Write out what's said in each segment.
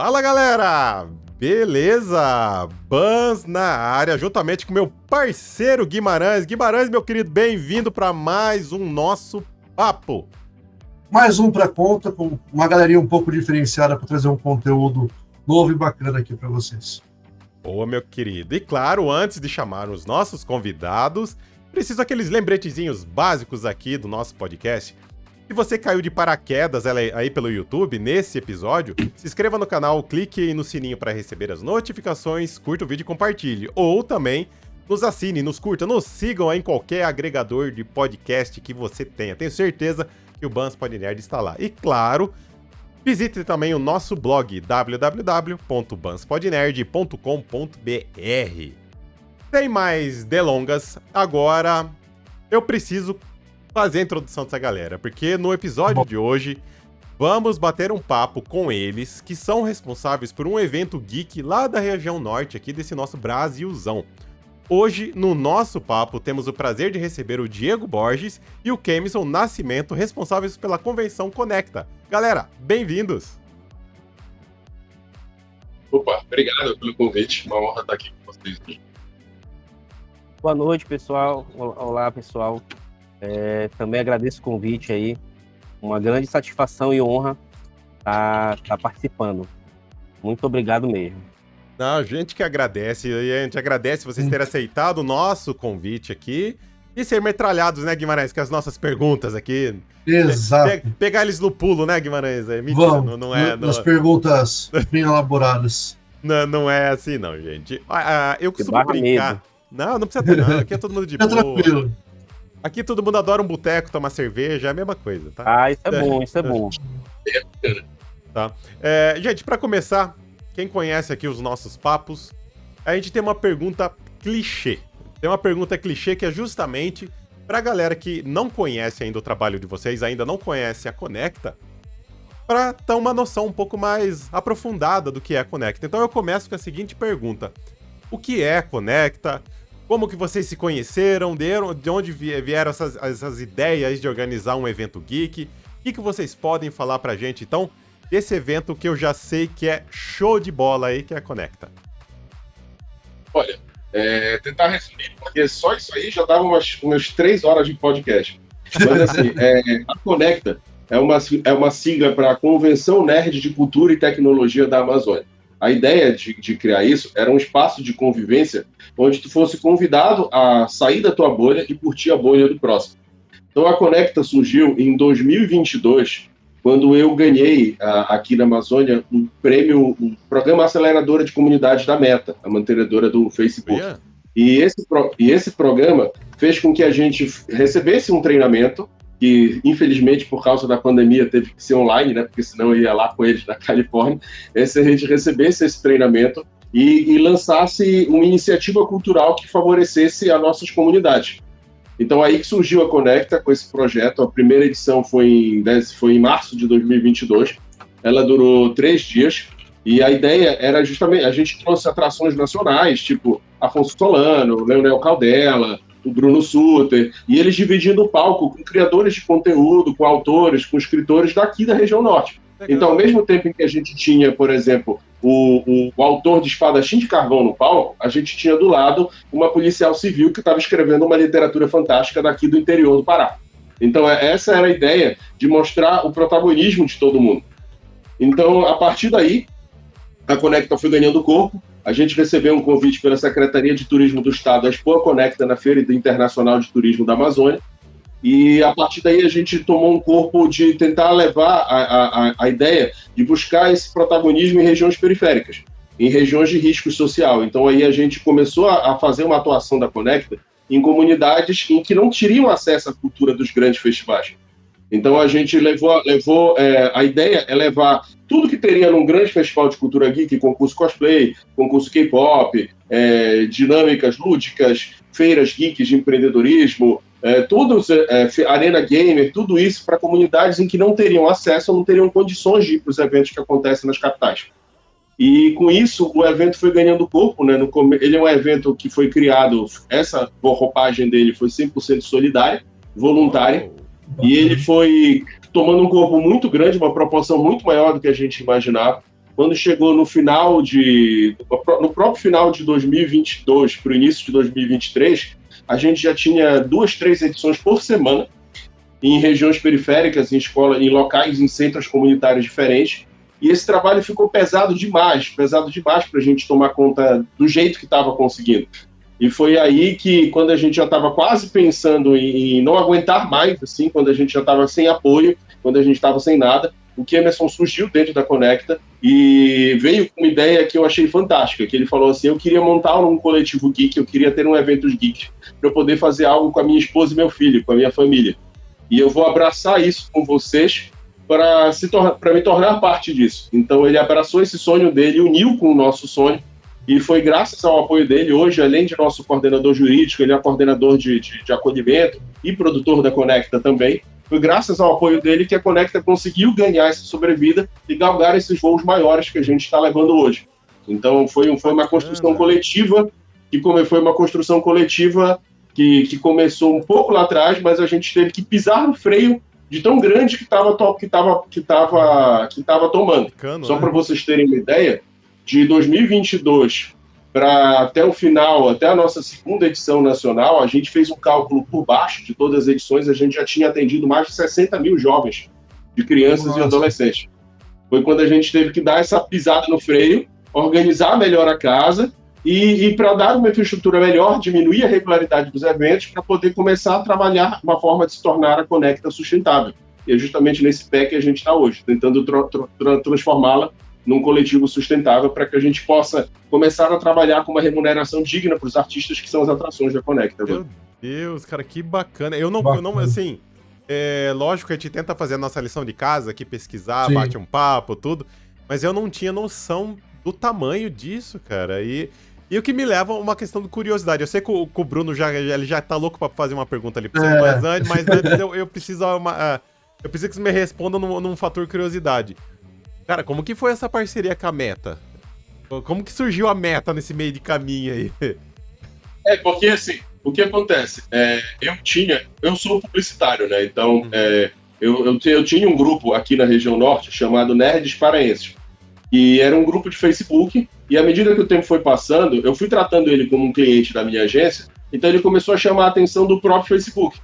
Fala, galera! Beleza? Bans na área, juntamente com meu parceiro Guimarães. Guimarães, meu querido, bem-vindo para mais um nosso papo. Mais um para conta, com uma galerinha um pouco diferenciada para trazer um conteúdo novo e bacana aqui para vocês. Boa, meu querido. E claro, antes de chamar os nossos convidados, preciso aqueles lembretezinhos básicos aqui do nosso podcast. Se você caiu de paraquedas aí pelo YouTube, nesse episódio, se inscreva no canal, clique no sininho para receber as notificações, curta o vídeo e compartilhe. Ou também nos assine, nos curta, nos sigam aí em qualquer agregador de podcast que você tenha. Tenho certeza que o Bans Pod Nerd está lá. E claro, visite também o nosso blog www.banspodnerd.com.br. Sem mais delongas, agora eu preciso fazer a introdução dessa galera, porque no episódio de hoje vamos bater um papo com eles, que são responsáveis por um evento geek lá da região norte aqui desse nosso Brasilzão. Hoje, no nosso papo, temos o prazer de receber o Diego Borges e o Kemison Nascimento, responsáveis pela convenção Conecta. Galera, bem-vindos! Opa, obrigado pelo convite, uma honra estar aqui com vocês. Boa noite, pessoal. Olá, pessoal. Também agradeço o convite aí. Uma grande satisfação e honra estar participando. Muito obrigado mesmo. Não, a gente que agradece, e a gente agradece vocês terem aceitado o nosso convite aqui e ser metralhados, né, Guimarães, com as nossas perguntas aqui. Exato. Pegar eles no pulo, né, Guimarães? Mentira, vamos, não é... Nas perguntas bem elaboradas. Não é assim, não, gente. Eu costumo brincar. Medo. Não precisa ter, não. Aqui é todo mundo de boa. Tranquilo. Aqui todo mundo adora um boteco, tomar cerveja, é a mesma coisa, tá? Isso é bom, isso é bom. Tá. Gente, pra começar, quem conhece aqui os nossos papos, a gente tem uma pergunta clichê. Tem uma pergunta clichê que é justamente pra galera que não conhece ainda o trabalho de vocês, ainda não conhece a Conecta, pra ter uma noção um pouco mais aprofundada do que é a Conecta. Então eu começo com a seguinte pergunta. O que é a Conecta? Como que vocês se conheceram? De onde vieram essas ideias de organizar um evento geek? O que vocês podem falar pra gente, então, desse evento que eu já sei que é show de bola aí, que é a Conecta? Olha, tentar resumir, porque só isso aí já dava umas 3 horas de podcast. Mas assim, a Conecta é uma sigla para a Convenção Nerd de Cultura e Tecnologia da Amazônia. A ideia de criar isso era um espaço de convivência onde tu fosse convidado a sair da tua bolha e curtir a bolha do próximo. Então a Conecta surgiu em 2022, quando eu ganhei aqui na Amazônia um prêmio, um programa aceleradora de comunidade da Meta, a mantenedora do Facebook. Yeah. E esse programa fez com que a gente recebesse um treinamento que, infelizmente, por causa da pandemia, teve que ser online, né? Porque senão eu ia lá com eles na Califórnia. Se a gente recebesse esse treinamento e lançasse uma iniciativa cultural que favorecesse as nossas comunidades. Então, aí que surgiu a Conecta com esse projeto. A primeira edição foi em março de 2022. Ela durou 3 dias. E a ideia era justamente... A gente trouxe atrações nacionais, tipo Afonso Solano, Leonel Caldela, o Bruno Sutter, e eles dividindo o palco com criadores de conteúdo, com autores, com escritores daqui da região norte. Legal. Então, ao mesmo tempo em que a gente tinha, por exemplo, o autor de Espadachim de Carvão no palco, a gente tinha do lado uma policial civil que estava escrevendo uma literatura fantástica daqui do interior do Pará. Então, essa era a ideia de mostrar o protagonismo de todo mundo. Então, a partir daí, a Conecta foi ganhando corpo. A gente recebeu um convite pela Secretaria de Turismo do Estado a expor a Conecta na Feira Internacional de Turismo da Amazônia. E, a partir daí, a gente tomou um corpo de tentar levar a ideia de buscar esse protagonismo em regiões periféricas, em regiões de risco social. Então, aí a gente começou a fazer uma atuação da Conecta em comunidades em que não teriam acesso à cultura dos grandes festivais. Então, a gente a ideia é levar tudo que teria num grande festival de cultura geek, concurso cosplay, concurso K-pop, dinâmicas lúdicas, feiras geeks de empreendedorismo, arena gamer, tudo isso para comunidades em que não teriam acesso ou não teriam condições de ir para os eventos que acontecem nas capitais. E com isso, o evento foi ganhando corpo, né? Ele é um evento que foi criado, essa roupagem dele foi 100% solidária, voluntária, e ele foi tomando um corpo muito grande, uma proporção muito maior do que a gente imaginava, quando chegou no próprio final de 2022 para o início de 2023, a gente já tinha 2, 3 edições por semana, em regiões periféricas, em locais, em centros comunitários diferentes, e esse trabalho ficou pesado demais para a gente tomar conta do jeito que estava conseguindo. E foi aí que, quando a gente já estava quase pensando em não aguentar mais, assim, quando a gente já estava sem apoio, quando a gente estava sem nada, o Kemerson surgiu dentro da Conecta e veio com uma ideia que eu achei fantástica, que ele falou assim: eu queria montar um coletivo geek, eu queria ter um evento geek, para eu poder fazer algo com a minha esposa e meu filho, com a minha família. E eu vou abraçar isso com vocês para me tornar parte disso. Então ele abraçou esse sonho dele, uniu com o nosso sonho, e foi graças ao apoio dele. Hoje, além de nosso coordenador jurídico, ele é coordenador de acolhimento e produtor da Conecta também. Foi graças ao apoio dele que a Conecta conseguiu ganhar essa sobrevida e galgar esses voos maiores que a gente está levando hoje. Então foi uma construção coletiva, que começou um pouco lá atrás, mas a gente teve que pisar no freio de tão grande que estava tomando. Só para vocês terem uma ideia, de 2022 para até o final, até a nossa segunda edição nacional, a gente fez um cálculo por baixo de todas as edições, a gente já tinha atendido mais de 60 mil jovens, de crianças e adolescentes. Foi quando a gente teve que dar essa pisada no freio, organizar melhor a casa e para dar uma infraestrutura melhor, diminuir a regularidade dos eventos, para poder começar a trabalhar uma forma de se tornar a Conecta sustentável. E é justamente nesse pé que a gente está hoje, tentando transformá-la num coletivo sustentável, para que a gente possa começar a trabalhar com uma remuneração digna para os artistas que são as atrações da Conecta. Meu Deus, cara, que bacana. Eu não assim, lógico que a gente tenta fazer a nossa lição de casa aqui, pesquisar, sim, bate um papo, tudo, mas eu não tinha noção do tamanho disso, cara. E o que me leva a uma questão de curiosidade. Eu sei que o Bruno ele já tá louco para fazer uma pergunta ali pra você, mas antes eu preciso que você me responda num fator curiosidade. Cara, como que foi essa parceria com a Meta? Como que surgiu a Meta nesse meio de caminho aí? Porque assim, o que acontece? Eu sou publicitário, né? Então, eu tinha um grupo aqui na região norte chamado Nerds Paraenses. E era um grupo de Facebook, e à medida que o tempo foi passando, eu fui tratando ele como um cliente da minha agência, então ele começou a chamar a atenção do próprio Facebook.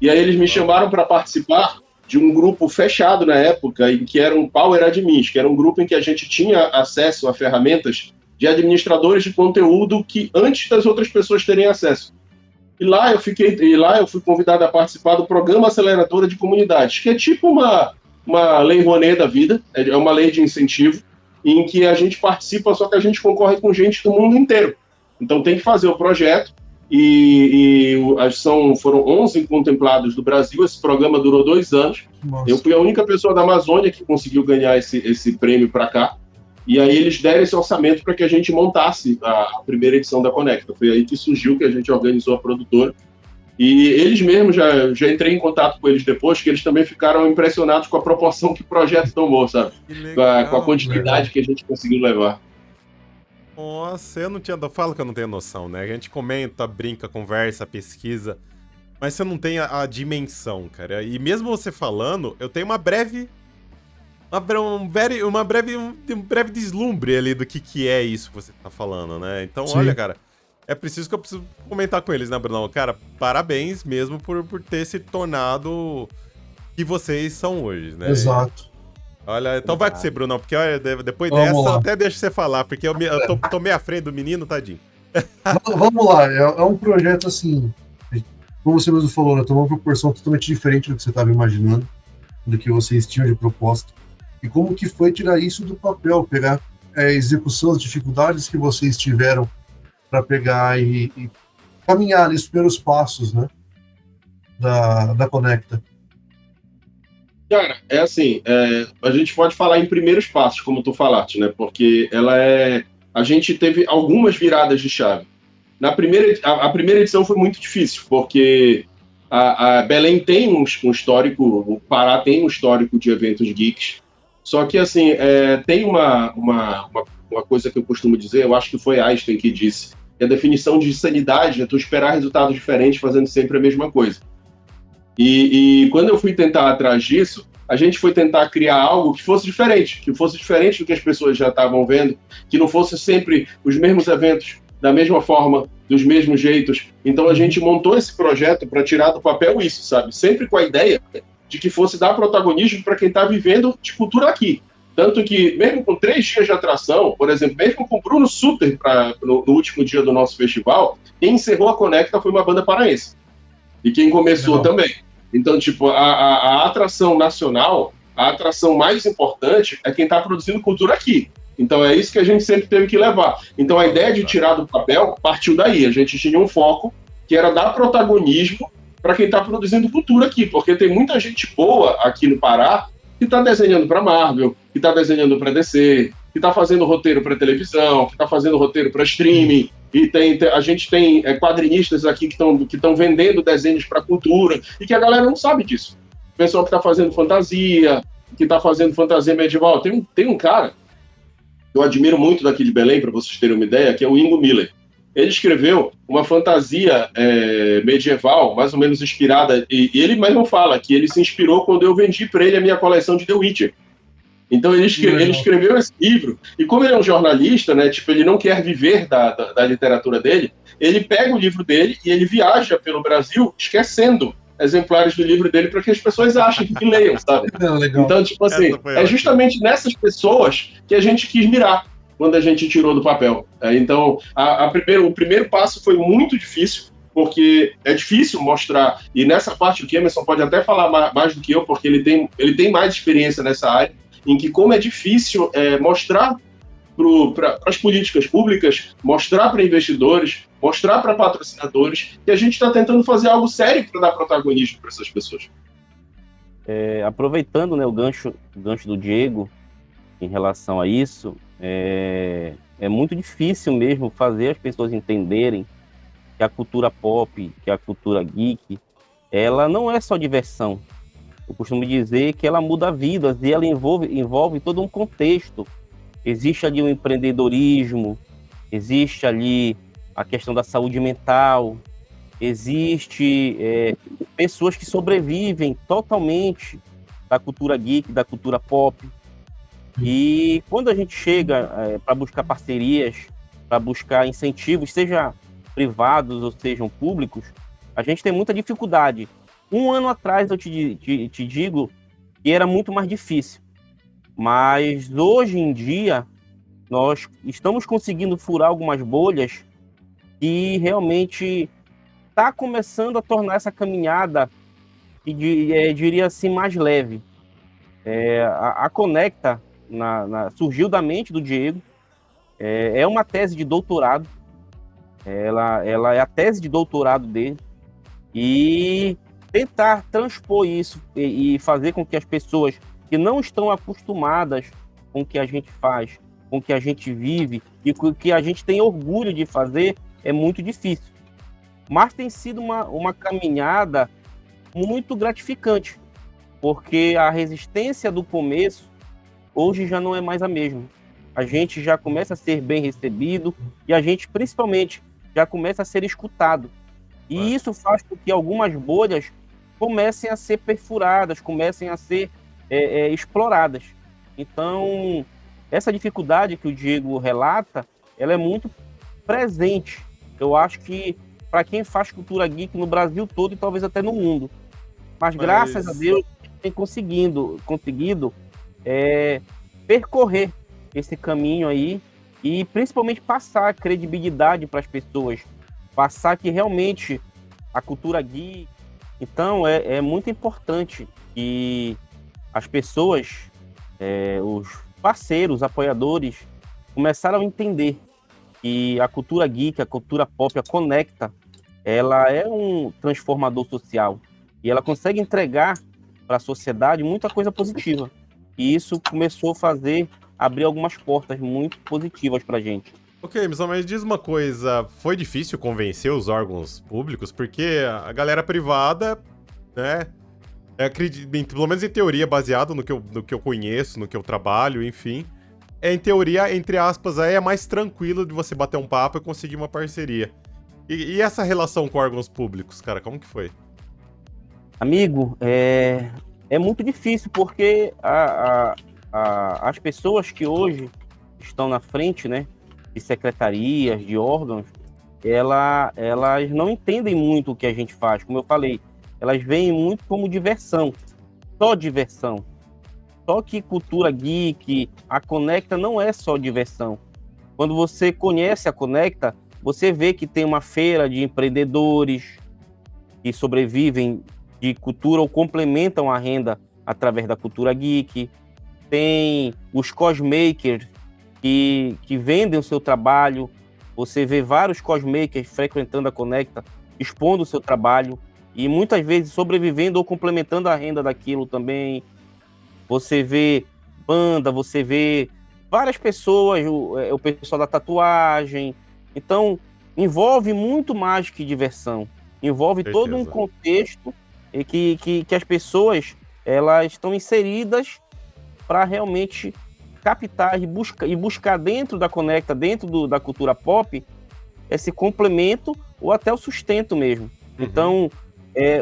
E aí eles me chamaram para participar de um grupo fechado na época, em que era um Power Admins, que era um grupo em que a gente tinha acesso a ferramentas de administradores de conteúdo que antes das outras pessoas terem acesso. E lá eu fui convidado a participar do Programa Aceleradora de Comunidades, que é tipo uma lei Rouanet da vida, é uma lei de incentivo, em que a gente participa, só que a gente concorre com gente do mundo inteiro. Então tem que fazer o projeto, foram 11 contemplados do Brasil. Esse programa durou 2 anos. Nossa. Eu fui a única pessoa da Amazônia que conseguiu ganhar esse prêmio para cá. E aí eles deram esse orçamento para que a gente montasse a primeira edição da Conecta. Foi aí que surgiu, que a gente organizou a produtora. E eles mesmos, já entrei em contato com eles depois, que eles também ficaram impressionados com a proporção que o projeto tomou, sabe? Legal, com a quantidade que a gente conseguiu levar. Nossa, eu falo que eu não tenho noção, né? A gente comenta, brinca, conversa, pesquisa, mas você não tem a dimensão, cara. E mesmo você falando, eu tenho um breve deslumbre ali do que é isso que você tá falando, né? Então, sim, olha, cara, é preciso que eu preciso comentar com eles, né, Brunão? Cara, parabéns mesmo por ter se tornado o que vocês são hoje, né? Exato. Olha, então vai com você, Brunão, porque olha, depois dessa eu até deixo você falar, porque eu tomei à frente do menino, tadinho. Vamos lá, é um projeto assim, como você mesmo falou, né, tomou uma proporção totalmente diferente do que você estava imaginando, do que vocês tinham de proposta. E como que foi tirar isso do papel, pegar a execução, as dificuldades que vocês tiveram para pegar e caminhar nesses primeiros passos, né, da Conecta. Cara, é assim, a gente pode falar em primeiros passos, como tu falaste, né? Porque a gente teve algumas viradas de chave. A primeira edição foi muito difícil, porque a Belém tem um histórico, o Pará tem um histórico de eventos geeks, só que, assim, tem uma coisa que eu costumo dizer, eu acho que foi Einstein que disse, que a definição de sanidade é tu esperar resultados diferentes fazendo sempre a mesma coisa. E quando eu fui tentar atrás disso, a gente foi tentar criar algo que fosse diferente do que as pessoas já estavam vendo, que não fosse sempre os mesmos eventos, da mesma forma, dos mesmos jeitos. Então a gente montou esse projeto para tirar do papel isso, sabe? Sempre com a ideia de que fosse dar protagonismo para quem está vivendo de cultura aqui. Tanto que, mesmo com 3 dias de atração, por exemplo, mesmo com o Bruno Sutter no último dia do nosso festival, quem encerrou a Conecta foi uma banda paraense. E quem começou também. Então, tipo, a atração nacional, a atração mais importante é quem está produzindo cultura aqui. Então é isso que a gente sempre teve que levar. Então a ideia de tirar do papel partiu daí. A gente tinha um foco que era dar protagonismo para quem está produzindo cultura aqui, porque tem muita gente boa aqui no Pará que está desenhando para Marvel, que está desenhando para DC, que está fazendo roteiro para televisão, que está fazendo roteiro para streaming, e a gente tem quadrinistas aqui que estão vendendo desenhos para cultura, e que a galera não sabe disso. O pessoal que está fazendo fantasia, que está fazendo fantasia medieval. Tem um cara que eu admiro muito daqui de Belém, para vocês terem uma ideia, que é o Ingo Miller. Ele escreveu uma fantasia medieval, mais ou menos inspirada, e ele mesmo fala que ele se inspirou quando eu vendi para ele a minha coleção de The Witcher. Então ele escreveu esse livro, e como ele é um jornalista, né, tipo, ele não quer viver da literatura dele, ele pega o livro dele e ele viaja pelo Brasil esquecendo exemplares do livro dele para que as pessoas achem que leiam, sabe? Então, tipo assim, é justamente nessas pessoas que a gente quis mirar quando a gente tirou do papel. Então, o primeiro passo foi muito difícil, porque é difícil mostrar, e nessa parte o Emerson pode até falar mais do que eu, porque ele tem mais experiência nessa área, em que como é difícil mostrar para as políticas públicas, mostrar para investidores, mostrar para patrocinadores, que a gente está tentando fazer algo sério para dar protagonismo para essas pessoas. Aproveitando, né, o gancho do Diego em relação a isso, é muito difícil mesmo fazer as pessoas entenderem que a cultura pop, que a cultura geek, ela não é só diversão. Eu costumo dizer que ela muda vidas e ela envolve todo um contexto. Existe ali o empreendedorismo, existe ali a questão da saúde mental, existe pessoas que sobrevivem totalmente da cultura geek, da cultura pop. E quando a gente chega para buscar parcerias, para buscar incentivos, seja privados ou sejam públicos, a gente tem muita dificuldade. Um ano atrás eu te digo que era muito mais difícil. Mas hoje em dia, nós estamos conseguindo furar algumas bolhas e realmente está começando a tornar essa caminhada, diria assim, mais leve. A Conecta surgiu da mente do Diego, é uma tese de doutorado, ela é a tese de doutorado dele, e tentar transpor isso e fazer com que as pessoas que não estão acostumadas com o que a gente faz, com o que a gente vive e com o que a gente tem orgulho de fazer, é muito difícil. Mas tem sido uma caminhada muito gratificante, porque a resistência do começo hoje já não é mais a mesma. A gente já começa a ser bem recebido e a gente, principalmente, já começa a ser escutado. E isso faz com que algumas bolhas comecem a ser perfuradas, comecem a ser exploradas. Então, essa dificuldade que o Diego relata, ela é muito presente. Eu acho que para quem faz cultura geek no Brasil todo e talvez até no mundo. Mas graças a Deus, a gente tem conseguido percorrer esse caminho aí e principalmente passar credibilidade para as pessoas, passar que realmente a cultura geek. Então, é muito importante que as pessoas, os parceiros, apoiadores, começaram a entender que a cultura geek, a cultura pop, a Conecta, ela é um transformador social e ela consegue entregar para a sociedade muita coisa positiva. E isso começou a abrir algumas portas muito positivas para a gente. Ok, mas diz uma coisa, foi difícil convencer os órgãos públicos? Porque a galera privada, né, pelo menos em teoria, baseado no que eu conheço, no que eu trabalho, enfim, em teoria, entre aspas, aí é mais tranquilo de você bater um papo e conseguir uma parceria. E essa relação com órgãos públicos, cara, como que foi? Amigo, é muito difícil, porque as pessoas que hoje estão na frente, né, de secretarias, de órgãos, elas não entendem muito o que a gente faz. Como eu falei, elas veem muito como diversão, só diversão. Só que cultura geek, a Conecta não é só diversão. Quando você conhece a Conecta, você vê que tem uma feira de empreendedores que sobrevivem de cultura ou complementam a renda através da cultura geek. Tem os cosmakers que vendem o seu trabalho. Você vê vários cosmakers frequentando a Conecta, expondo o seu trabalho e muitas vezes sobrevivendo ou complementando a renda daquilo também. Você vê banda, você vê várias pessoas, o pessoal da tatuagem. Então, envolve muito mais que diversão. Envolve todo um contexto que as pessoas elas estão inseridas para realmente captar e buscar dentro da Conecta, dentro da cultura pop, esse complemento ou até o sustento mesmo. Uhum. Então,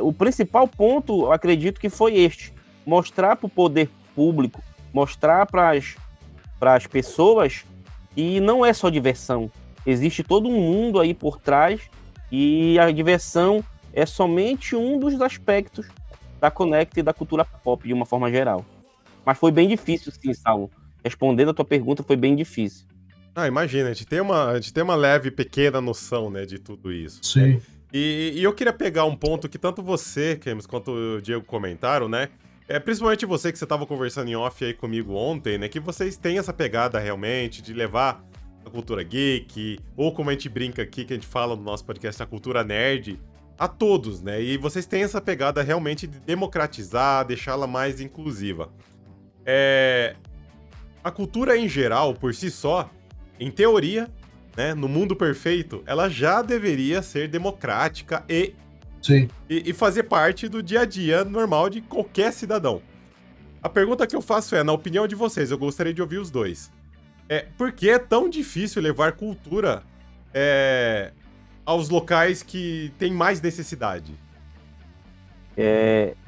o principal ponto, eu acredito que foi este: mostrar para o poder público, mostrar para as pessoas que não é só diversão. Existe todo um mundo aí por trás e a diversão é somente um dos aspectos da Conecta e da cultura pop, de uma forma geral. Mas foi bem difícil, sim, Saulo. Respondendo a tua pergunta, foi bem difícil. Imagina, a gente tem uma leve, pequena noção, né, de tudo isso. Sim. Né? E eu queria pegar um ponto que tanto você, Kemis, quanto o Diego comentaram, né? Principalmente você que você estava conversando em off aí comigo ontem, né? Que vocês têm essa pegada realmente de levar a cultura geek, ou como a gente brinca aqui, que a gente fala no nosso podcast, a cultura nerd, a todos, né? E vocês têm essa pegada realmente de democratizar, deixá-la mais inclusiva. A cultura em geral, por si só, em teoria, né, no mundo perfeito, ela já deveria ser democrática e fazer parte do dia a dia normal de qualquer cidadão. A pergunta que eu faço na opinião de vocês, eu gostaria de ouvir os dois. Por que é tão difícil levar cultura aos locais que têm mais necessidade?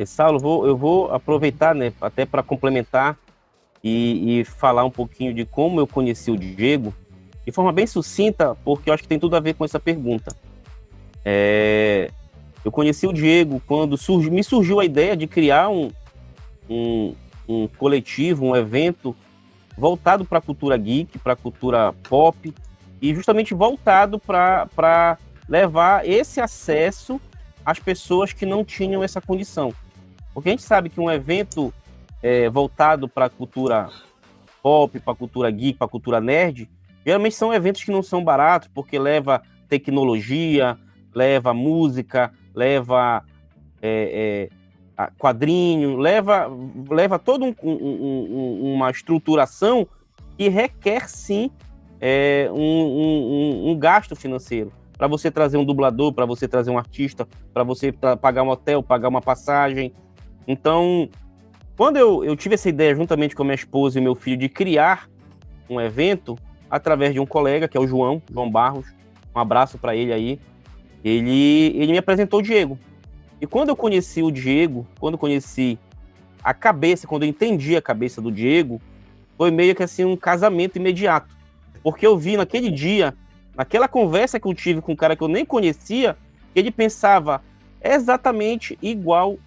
Saulo, eu vou aproveitar, né, até para complementar e falar um pouquinho de como eu conheci o Diego, de forma bem sucinta, porque eu acho que tem tudo a ver com essa pergunta. Eu conheci o Diego quando me surgiu a ideia de criar um coletivo, um evento voltado para a cultura geek, para a cultura pop, e justamente voltado para levar esse acesso às pessoas que não tinham essa condição. Porque a gente sabe que um evento voltado para a cultura pop, para a cultura geek, para a cultura nerd, geralmente são eventos que não são baratos, porque leva tecnologia, leva música, leva quadrinho, leva toda uma estruturação que requer, sim, um gasto financeiro. Para você trazer um dublador, para você trazer um artista, para você pagar um hotel, pagar uma passagem. Então, quando eu tive essa ideia, juntamente com a minha esposa e meu filho, de criar um evento, através de um colega, que é o João Barros, um abraço para ele aí, ele me apresentou o Diego. E quando eu conheci o Diego, quando eu entendi a cabeça do Diego, foi meio que assim um casamento imediato. Porque eu vi naquele dia, naquela conversa que eu tive com um cara que eu nem conhecia, que ele pensava exatamente igual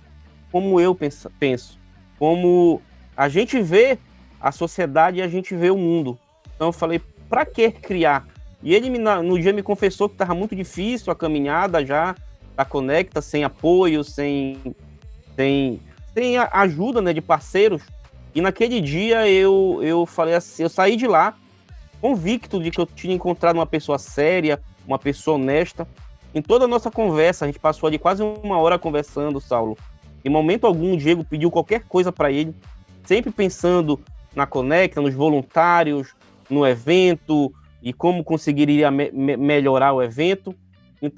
como eu penso. Como a gente vê a sociedade e a gente vê o mundo. Então eu falei, pra que criar? E ele no dia me confessou que estava muito difícil a caminhada já, a Conecta, sem apoio, sem a ajuda, né, de parceiros. E naquele dia eu falei assim, eu saí de lá convicto de que eu tinha encontrado uma pessoa séria, uma pessoa honesta. Em toda a nossa conversa, a gente passou ali quase 1 hora conversando, Saulo. Em momento algum, o Diego pediu qualquer coisa para ele, sempre pensando na Conecta, nos voluntários, no evento e como conseguiria melhorar o evento.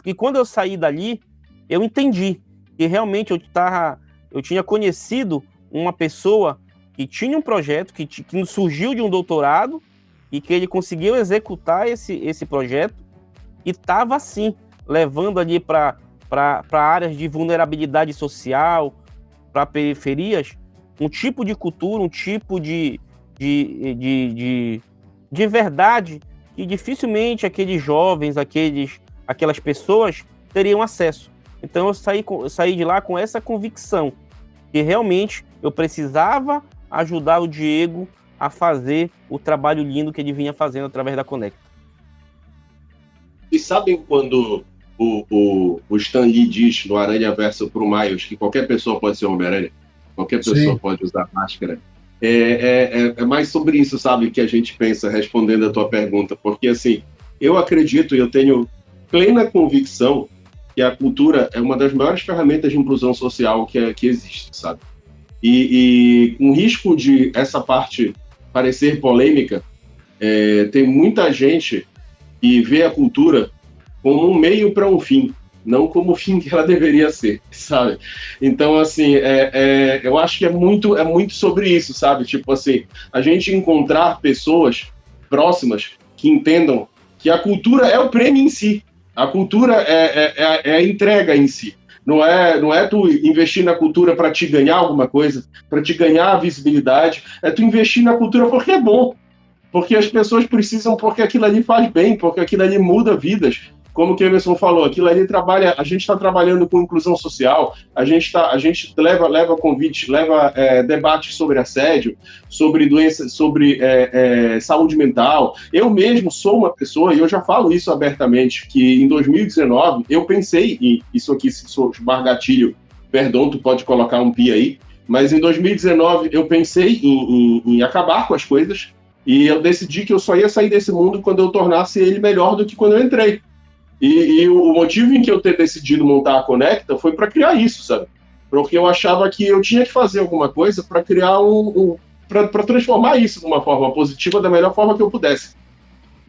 E quando eu saí dali, eu entendi que realmente eu tinha conhecido uma pessoa que tinha um projeto, que surgiu de um doutorado e que ele conseguiu executar esse projeto e estava, assim, levando ali para áreas de vulnerabilidade social, para periferias, um tipo de cultura, um tipo de verdade que dificilmente aqueles jovens, aquelas pessoas teriam acesso. Então eu saí de lá com essa convicção que realmente eu precisava ajudar o Diego a fazer o trabalho lindo que ele vinha fazendo através da Conecta. E sabem quando o Stan Lee diz no Aranha Verso pro Miles que qualquer pessoa pode ser Homem-Aranha? Qualquer pessoa Sim. pode usar máscara? É mais sobre isso, sabe, que a gente pensa respondendo a tua pergunta. Porque, assim, eu acredito e eu tenho plena convicção que a cultura é uma das maiores ferramentas de inclusão social que existe, sabe? E com risco de essa parte parecer polêmica, tem muita gente que vê a cultura como um meio para um fim, não como o fim que ela deveria ser, sabe? Então, assim, eu acho que é muito sobre isso, sabe? Tipo assim, a gente encontrar pessoas próximas que entendam que a cultura é o prêmio em si, a cultura é a entrega em si. Não é tu investir na cultura para te ganhar alguma coisa, para te ganhar a visibilidade, é tu investir na cultura porque é bom, porque as pessoas precisam, porque aquilo ali faz bem, porque aquilo ali muda vidas. Como o que o Emerson falou, aquilo ali a gente está trabalhando com inclusão social, a gente leva convite, leva debates sobre assédio, sobre doença, sobre saúde mental. Eu mesmo sou uma pessoa, e eu já falo isso abertamente, que em 2019 eu pensei em isso aqui, se for gatilho, perdão, tu pode colocar um pi aí, mas em 2019 eu pensei em acabar com as coisas, e eu decidi que eu só ia sair desse mundo quando eu tornasse ele melhor do que quando eu entrei. E o motivo em que eu ter decidido montar a Conecta foi para criar isso, sabe? Porque eu achava que eu tinha que fazer alguma coisa para criar para transformar isso de uma forma positiva da melhor forma que eu pudesse,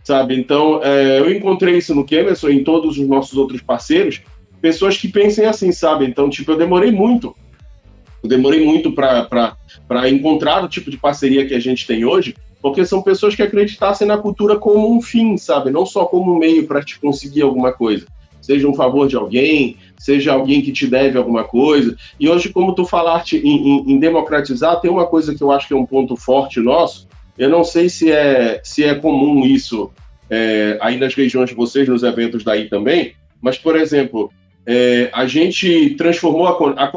sabe? Então, eu encontrei isso no Kemerson e em todos os nossos outros parceiros, pessoas que pensem assim, sabe? Então, tipo, eu demorei muito para encontrar o tipo de parceria que a gente tem hoje, porque são pessoas que acreditassem na cultura como um fim, sabe? Não só como um meio para te conseguir alguma coisa. Seja um favor de alguém, seja alguém que te deve alguma coisa. E hoje, como tu falaste em democratizar, tem uma coisa que eu acho que é um ponto forte nosso. Eu não sei se é comum isso aí nas regiões de vocês, nos eventos daí também, mas, por exemplo, a gente transformou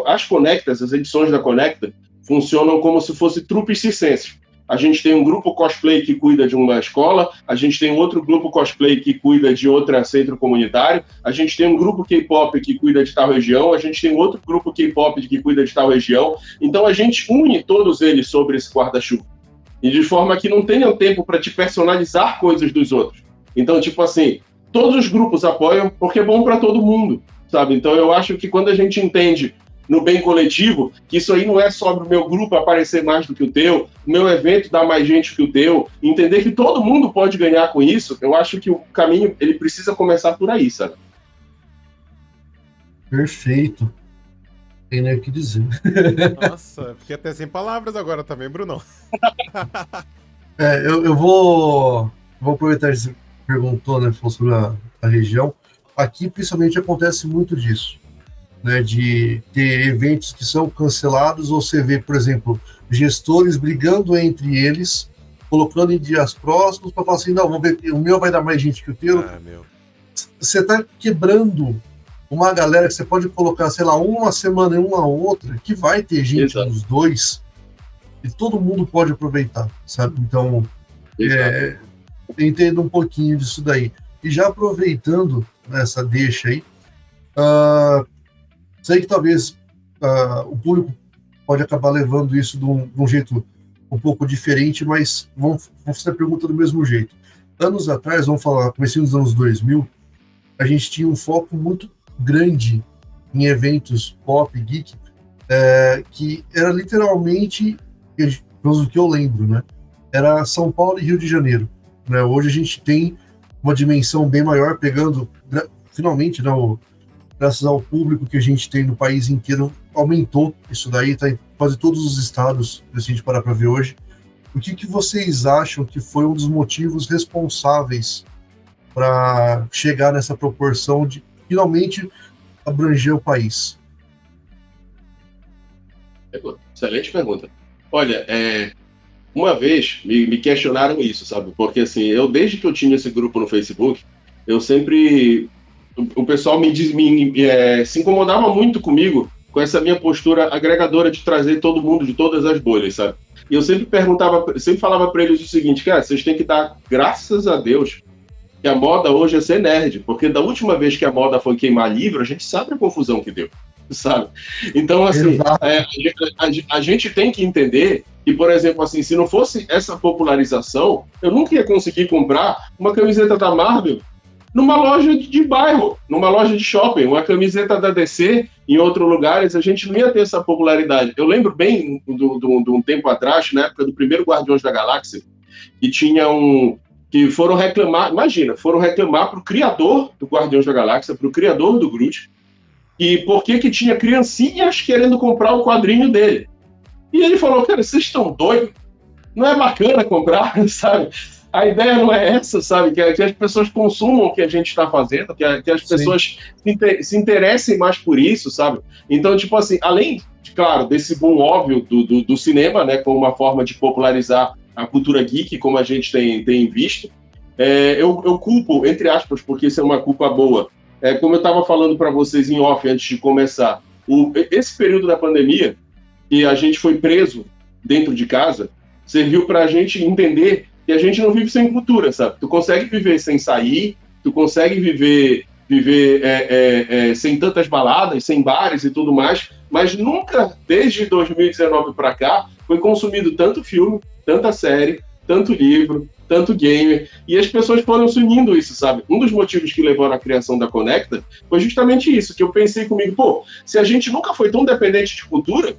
as Conectas, as edições da Conecta, funcionam como se fosse trupes circenses. A gente tem um grupo cosplay que cuida de uma escola, a gente tem outro grupo cosplay que cuida de outro centro comunitário, a gente tem um grupo K-pop que cuida de tal região, a gente tem outro grupo K-pop que cuida de tal região. Então a gente une todos eles sobre esse guarda-chuva. E de forma que não tenham tempo para te personalizar coisas dos outros. Então, tipo assim, todos os grupos apoiam porque é bom para todo mundo, sabe? Então eu acho que quando a gente entende no bem coletivo, que isso aí não é só o meu grupo aparecer mais do que o teu, o meu evento dar mais gente que o teu, entender que todo mundo pode ganhar com isso, eu acho que o caminho, ele precisa começar por aí, sabe? Perfeito. Tem nem o que dizer. Nossa, fiquei até sem palavras agora também, Brunão. Eu vou aproveitar que você perguntou, né, falou sobre a região. Aqui, principalmente, acontece muito disso. Né, de ter eventos que são cancelados, ou você vê, por exemplo, gestores brigando entre eles, colocando em dias próximos para falar assim, não, vamos ver, o meu vai dar mais gente que o teu. Você está quebrando uma galera que você pode colocar, sei lá, uma semana e uma outra, que vai ter gente nos dois, e todo mundo pode aproveitar, sabe? Então, entendo um pouquinho disso daí. E já aproveitando essa deixa aí, sei que talvez o público pode acabar levando isso de um jeito um pouco diferente, mas vamos fazer a pergunta do mesmo jeito. Anos atrás, vamos falar, comecei nos anos 2000, a gente tinha um foco muito grande em eventos pop, geek, que era literalmente, pelo menos o que eu lembro, né? Era São Paulo e Rio de Janeiro. Né? Hoje a gente tem uma dimensão bem maior, pegando, finalmente, né, graças ao público que a gente tem no país inteiro, aumentou isso daí, está em quase todos os estados, se a gente parar para ver hoje. O que vocês acham que foi um dos motivos responsáveis para chegar nessa proporção de finalmente abranger o país? Excelente pergunta. Olha, uma vez me questionaram isso, sabe? Porque, assim, desde que eu tinha esse grupo no Facebook, eu sempre... O pessoal se incomodava muito comigo com essa minha postura agregadora de trazer todo mundo de todas as bolhas, sabe? E eu sempre falava para eles o seguinte, cara, vocês têm que dar graças a Deus que a moda hoje é ser nerd, porque da última vez que a moda foi queimar livro, a gente sabe a confusão que deu, sabe? Então, assim, a gente tem que entender que, por exemplo, assim, se não fosse essa popularização, eu nunca ia conseguir comprar uma camiseta da Marvel numa loja de bairro, numa loja de shopping, uma camiseta da DC em outros lugares, a gente não ia ter essa popularidade. Eu lembro bem de um tempo atrás, na época do primeiro Guardiões da Galáxia, que tinha que foram reclamar para o criador do Guardiões da Galáxia, para o criador do Groot, e por que tinha criancinhas querendo comprar o quadrinho dele. E ele falou, cara, vocês estão doidos? Não é bacana comprar, sabe? A ideia não é essa, sabe? Que as pessoas consumam o que a gente está fazendo, que as pessoas se interessem mais por isso, sabe? Então, tipo assim, além, claro, desse boom óbvio do cinema, né, como uma forma de popularizar a cultura geek, como a gente tem visto, eu culpo, entre aspas, porque isso é uma culpa boa, como eu estava falando para vocês em off antes de começar, esse período da pandemia, que a gente foi preso dentro de casa, serviu para a gente entender que a gente não vive sem cultura, sabe? Tu consegue viver sem sair, tu consegue viver sem tantas baladas, sem bares e tudo mais, mas nunca, desde 2019 para cá, foi consumido tanto filme, tanta série, tanto livro, tanto game, e as pessoas foram se unindo isso, sabe? Um dos motivos que levaram à criação da Conecta foi justamente isso, que eu pensei comigo, se a gente nunca foi tão dependente de cultura,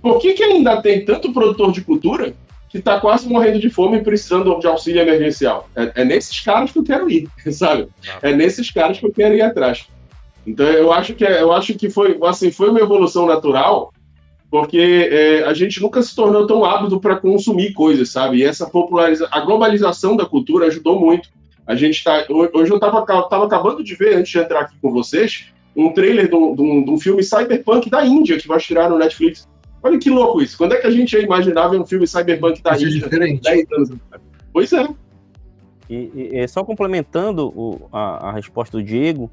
por que ainda tem tanto produtor de cultura que está quase morrendo de fome e precisando de auxílio emergencial? É nesses caras que eu quero ir, sabe? É nesses caras que eu quero ir atrás. Então, eu acho que foi uma evolução natural, porque a gente nunca se tornou tão ávido para consumir coisas, sabe? E a globalização da cultura ajudou muito. Hoje eu estava acabando de ver, antes de entrar aqui com vocês, um trailer de um filme cyberpunk da Índia, que vai estrear no Netflix. Olha que louco isso. Quando é que a gente ia imaginar ver um filme cyberpunk da Índia? Diferente. 10 anos atrás. Pois é. E só complementando a resposta do Diego,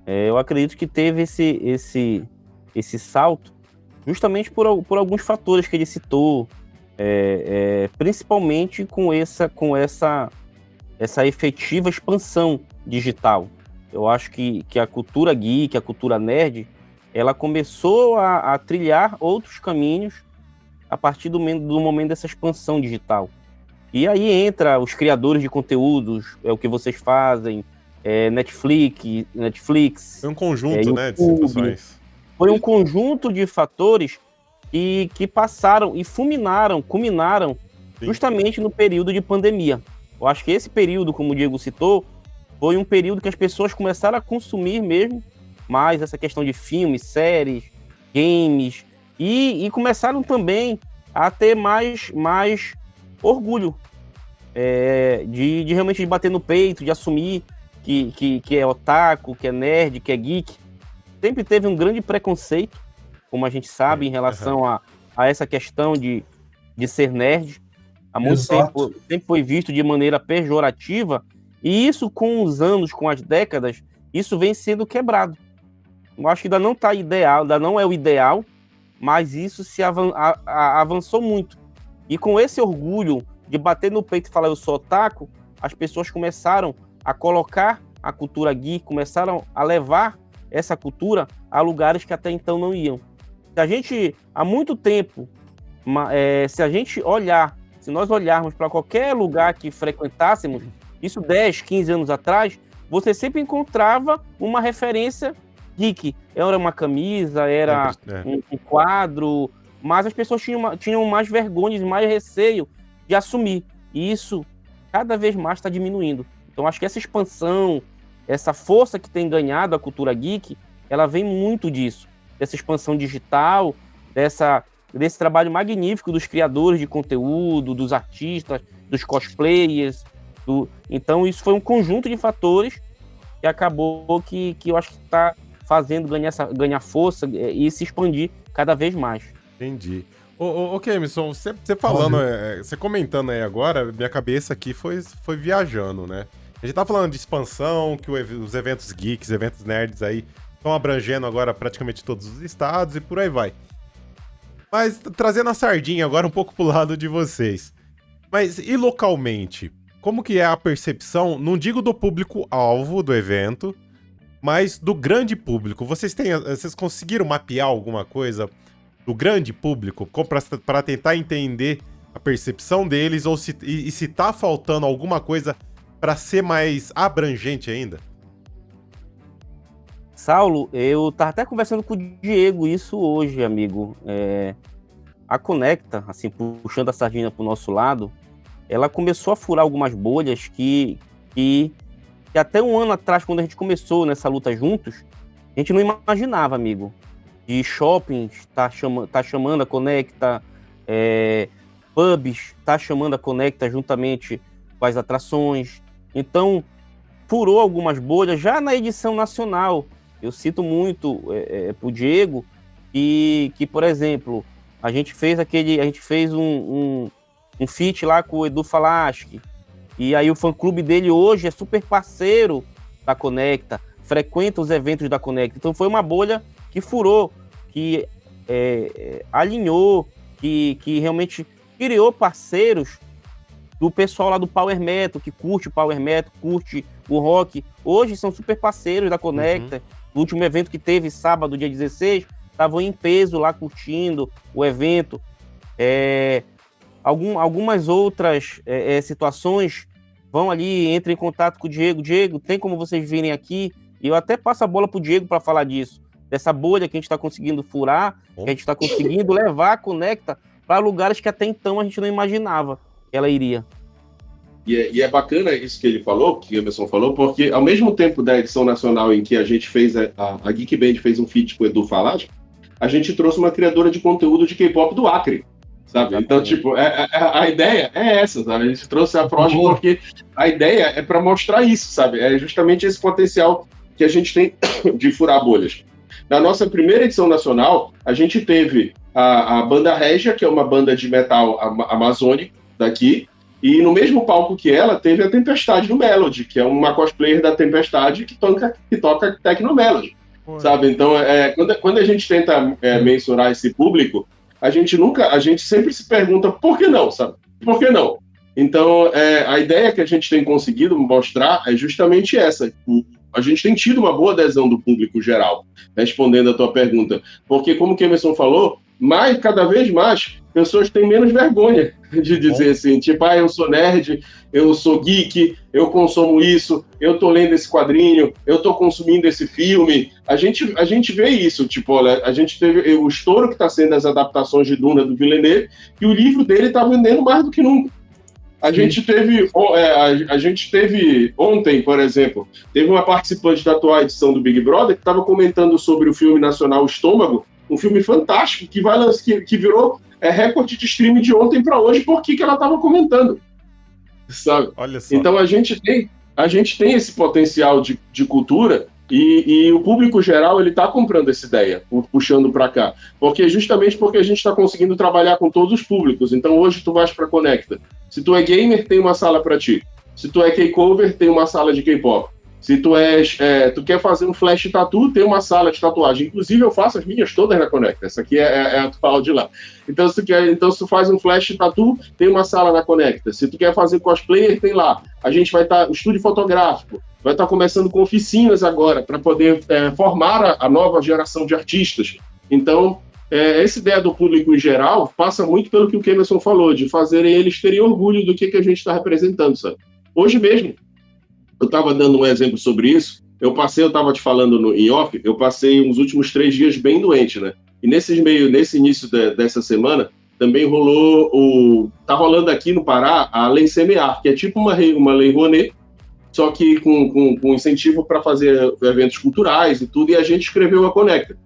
eu acredito que teve esse salto justamente por alguns fatores que ele citou, principalmente com essa efetiva expansão digital. Eu acho que a cultura geek, a cultura nerd, ela começou a trilhar outros caminhos a partir do momento dessa expansão digital. E aí entra os criadores de conteúdos, é o que vocês fazem, Netflix. Foi um conjunto, né, de situações. Foi um conjunto de fatores que passaram e culminaram justamente no período de pandemia. Eu acho que esse período, como o Diego citou, foi um período que as pessoas começaram a consumir mesmo mais essa questão de filmes, séries, games, e começaram também a ter mais orgulho de realmente bater no peito, de assumir que é otaku, que é nerd, que é geek. Sempre teve um grande preconceito, como a gente sabe, em relação a essa questão de ser nerd. Há muito tempo sempre foi visto de maneira pejorativa, e isso com os anos, com as décadas, isso vem sendo quebrado. Eu acho que ainda não está ideal, ainda não é o ideal, mas isso se avançou muito. E com esse orgulho de bater no peito e falar eu sou otaku, as pessoas começaram a colocar a cultura geek, começaram a levar essa cultura a lugares que até então não iam. Se a gente, há muito tempo, se nós olharmos para qualquer lugar que frequentássemos, isso 10, 15 anos atrás, você sempre encontrava uma referência geek. Era uma camisa, era um quadro, mas as pessoas tinham mais vergonha e mais receio de assumir. E isso cada vez mais está diminuindo. Então acho que essa expansão, essa força que tem ganhado a cultura geek, ela vem muito disso. Dessa expansão digital, desse trabalho magnífico dos criadores de conteúdo, dos artistas, dos cosplayers. Então isso foi um conjunto de fatores que acabou que eu acho que está fazendo ganhar força e se expandir cada vez mais. Entendi. Ô Kemerson, você falando, você comentando aí agora, minha cabeça aqui foi viajando, né? A gente tá falando de expansão, que os eventos geeks, eventos nerds aí estão abrangendo agora praticamente todos os estados e por aí vai. Mas trazendo a sardinha agora um pouco pro lado de vocês. Mas e localmente? Como que é a percepção, não digo do público-alvo do evento, mas do grande público? Vocês conseguiram mapear alguma coisa do grande público para tentar entender a percepção deles ou se tá faltando alguma coisa para ser mais abrangente ainda? Saulo, eu tava até conversando com o Diego isso hoje, amigo. A Conecta, assim, puxando a sardinha pro nosso lado, ela começou a furar algumas bolhas que até um ano atrás, quando a gente começou nessa luta juntos, a gente não imaginava, amigo. De shoppings tá chamando a Conecta, pubs tá chamando a Conecta juntamente com as atrações. Então, furou algumas bolhas já na edição nacional. Eu cito muito pro Diego que, por exemplo, a gente fez um feat lá com o Edu Falaschi, e aí o fã-clube dele hoje é super parceiro da Conecta, frequenta os eventos da Conecta. Então foi uma bolha que furou, que alinhou, que realmente criou parceiros do pessoal lá do Power Metal, que curte o Power Metal, curte o rock. Hoje são super parceiros da Conecta. No último evento que teve, sábado, dia 16, estavam em peso lá curtindo o evento. Algumas outras situações vão ali, entram em contato com o Diego. Diego, tem como vocês virem aqui? E eu até passo a bola pro Diego para falar disso. Dessa bolha que a gente está conseguindo furar, que a gente está conseguindo levar a Conecta para lugares que até então a gente não imaginava que ela iria. E é bacana isso que ele falou, que o Emerson falou, porque ao mesmo tempo da edição nacional em que a gente fez, a Geek Band fez um feat com o Edu Falaschi, a gente trouxe uma criadora de conteúdo de K-pop do Acre, sabe? Então, tipo, a ideia é essa, sabe? A gente trouxe a Frost porque a ideia é para mostrar isso, sabe? É justamente esse potencial que a gente tem de furar bolhas. Na nossa primeira edição nacional, a gente teve a banda Régia, que é uma banda de metal amazônico daqui, e no mesmo palco que ela, teve a Tempestade do Melody, que é uma cosplayer da Tempestade que toca Techno Melody, sabe? Então, quando a gente tenta mensurar esse público, a gente sempre se pergunta por que não, sabe? Por que não? Então, a ideia que a gente tem conseguido mostrar é justamente essa. A gente tem tido uma boa adesão do público geral, respondendo a tua pergunta. Porque, como o Emerson falou, cada vez mais pessoas têm menos vergonha de dizer assim, tipo, eu sou nerd, eu sou geek, eu consumo isso, eu tô lendo esse quadrinho, eu tô consumindo esse filme. A gente vê isso, tipo, olha, a gente teve o estouro que está sendo as adaptações de Duna do Villeneuve, e o livro dele tá vendendo mais do que nunca. A gente teve ontem, por exemplo, teve uma participante da atual edição do Big Brother que estava comentando sobre o filme nacional Estômago, um filme fantástico que virou recorde de streaming de ontem para hoje, porque que ela estava comentando, sabe? Olha só. Então a gente tem esse potencial de cultura e o público geral ele está comprando essa ideia, puxando para cá, justamente porque a gente está conseguindo trabalhar com todos os públicos. Então hoje tu vais para Conecta. Se tu é gamer, tem uma sala para ti. Se tu é K-cover, tem uma sala de K-pop. Se tu quer fazer um flash tattoo, tem uma sala de tatuagem. Inclusive, eu faço as minhas todas na Conecta. Essa aqui é a atual de lá. Então, se tu faz um flash tattoo, tem uma sala na Conecta. Se tu quer fazer cosplayer, tem lá. A gente vai estar... o estúdio fotográfico vai estar começando com oficinas agora, para poder formar a nova geração de artistas. Então, essa ideia do público em geral passa muito pelo que o Emerson falou, de fazerem eles terem orgulho do que a gente está representando, sabe? Hoje mesmo, eu estava dando um exemplo sobre isso. Eu estava te falando em off, eu passei os últimos 3 dias bem doente, né? E nesse início dessa semana, também tá rolando aqui no Pará a Lei Semear, que é tipo uma Lei Rouanet, só que com incentivo para fazer eventos culturais e tudo, e a gente escreveu a Conecta.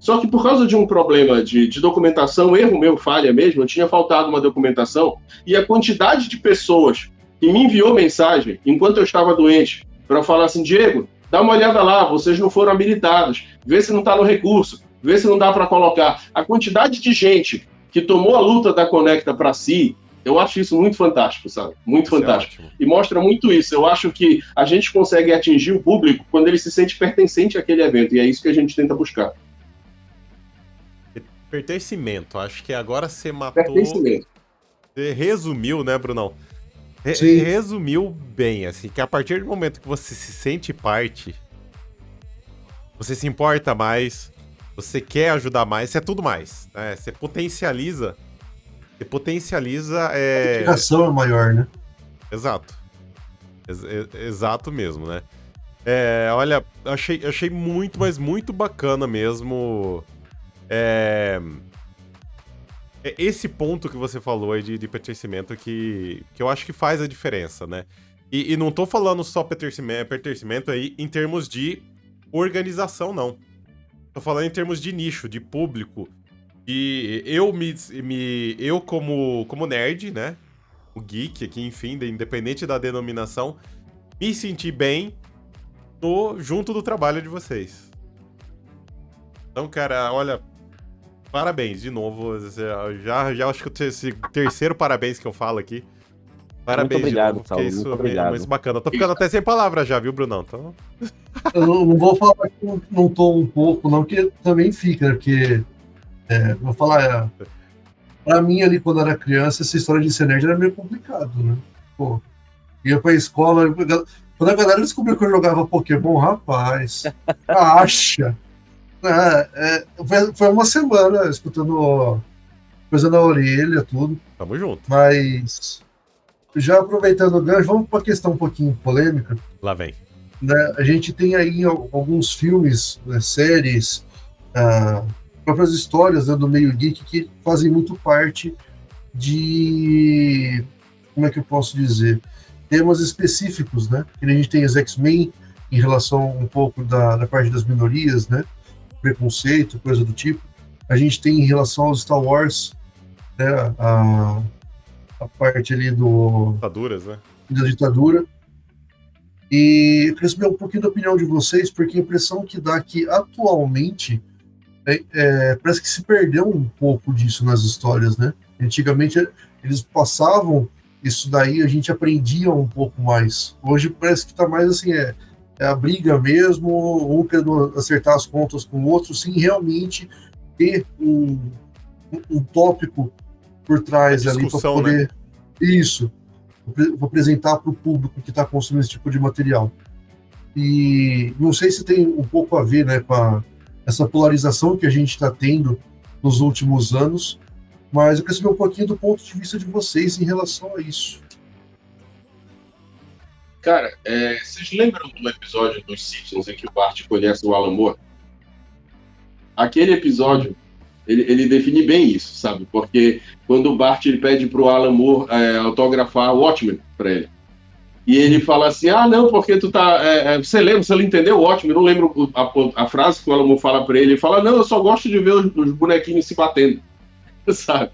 Só que por causa de um problema de documentação, erro meu, falha mesmo, eu tinha faltado uma documentação, e a quantidade de pessoas que me enviou mensagem, enquanto eu estava doente, para falar assim, Diego, dá uma olhada lá, vocês não foram habilitados, vê se não está no recurso, vê se não dá para colocar. A quantidade de gente que tomou a luta da Conecta para si, eu acho isso muito fantástico, sabe? Muito Isso fantástico. é ótimo. E mostra muito isso. Eu acho que a gente consegue atingir o público quando ele se sente pertencente àquele evento, e é isso que a gente tenta buscar. Pertencimento. Acho que agora você matou... Pertencimento. Você resumiu, né, Brunão? Sim. Resumiu bem, assim, que a partir do momento que você se sente parte, você se importa mais, você quer ajudar mais, você é tudo mais, né? Você potencializa... A integração é maior, né? Exato. Exato mesmo, né? Olha, achei muito, mas muito bacana mesmo. Esse ponto que você falou aí de pertencimento que eu acho que faz a diferença, né? E não tô falando só pertencimento aí em termos de organização, não. Tô falando em termos de nicho, de público. E eu como nerd, né? O geek aqui, enfim, independente da denominação, me senti bem junto do trabalho de vocês. Então, cara, olha, parabéns de novo. Já acho que esse terceiro parabéns que eu falo aqui. Parabéns muito obrigado, de novo, porque Saulo, isso muito é obrigado. muito bacana. Eu tô ficando até sem palavras já, viu, Brunão? Então... Eu não vou falar que não tô um pouco, não, que também fica, porque vou falar, pra mim ali quando eu era criança, essa história de ser nerd era meio complicado, né? Pô, ia pra escola, quando a galera descobriu que eu jogava Pokémon, rapaz, acha. Foi uma semana escutando coisa na orelha, tudo, Tamo junto. mas já aproveitando o gancho, vamos pra questão um pouquinho polêmica. Lá vem. Né, a gente tem aí alguns filmes, né, séries, próprias histórias, né, do meio geek que fazem muito parte de, como é que eu posso dizer, temas específicos, né? Que a gente tem os X-Men em relação um pouco da parte das minorias, né? Preconceito, coisa do tipo. A gente tem em relação aos Star Wars, né? A parte ali Ditaduras, né? da ditadura. E eu queria saber um pouquinho da opinião de vocês, porque a impressão que dá que atualmente parece que se perdeu um pouco disso nas histórias, né? Antigamente eles passavam isso daí, a gente aprendia um pouco mais. Hoje parece que tá mais assim, a briga mesmo, um querendo acertar as contas com o outro, sem realmente ter um tópico por trás ali para poder... Né? Isso. Vou apresentar para o público que está consumindo esse tipo de material. E não sei se tem um pouco a ver, né, com essa polarização que a gente está tendo nos últimos anos, mas eu queria saber um pouquinho do ponto de vista de vocês em relação a isso. Cara, vocês lembram do episódio dos Simpsons em que o Bart conhece o Alan Moore? Aquele episódio, ele define bem isso, sabe? Porque quando o Bart ele pede pro Alan Moore autografar o Watchmen para ele. E ele fala assim, não, porque tu tá... você lembra, você entendeu o Watchmen? Não lembro a frase que o Alan Moore fala para ele. Ele fala, não, eu só gosto de ver os bonequinhos se batendo, sabe?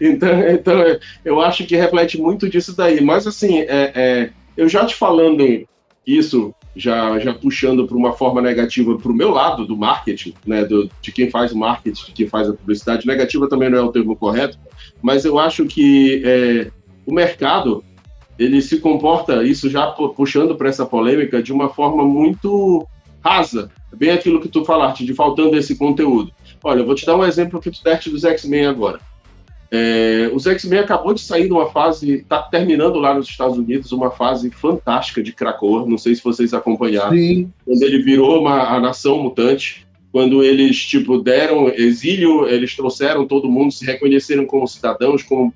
Então, eu acho que reflete muito disso daí. Mas, assim, eu já te falando isso, já puxando para uma forma negativa para o meu lado do marketing, né, de quem faz o marketing, de quem faz a publicidade, negativa também não é o termo correto, mas eu acho que o mercado, ele se comporta, isso já puxando para essa polêmica, de uma forma muito rasa, bem aquilo que tu falaste, de faltando esse conteúdo. Olha, eu vou te dar um exemplo que tu deste dos X-Men agora. Os X-Men acabou de sair de uma fase, está terminando lá nos Estados Unidos, uma fase fantástica de Krakoa, não sei se vocês acompanharam. Sim. Quando ele virou a nação mutante, quando eles deram exílio, eles trouxeram todo mundo, se reconheceram como cidadãos, como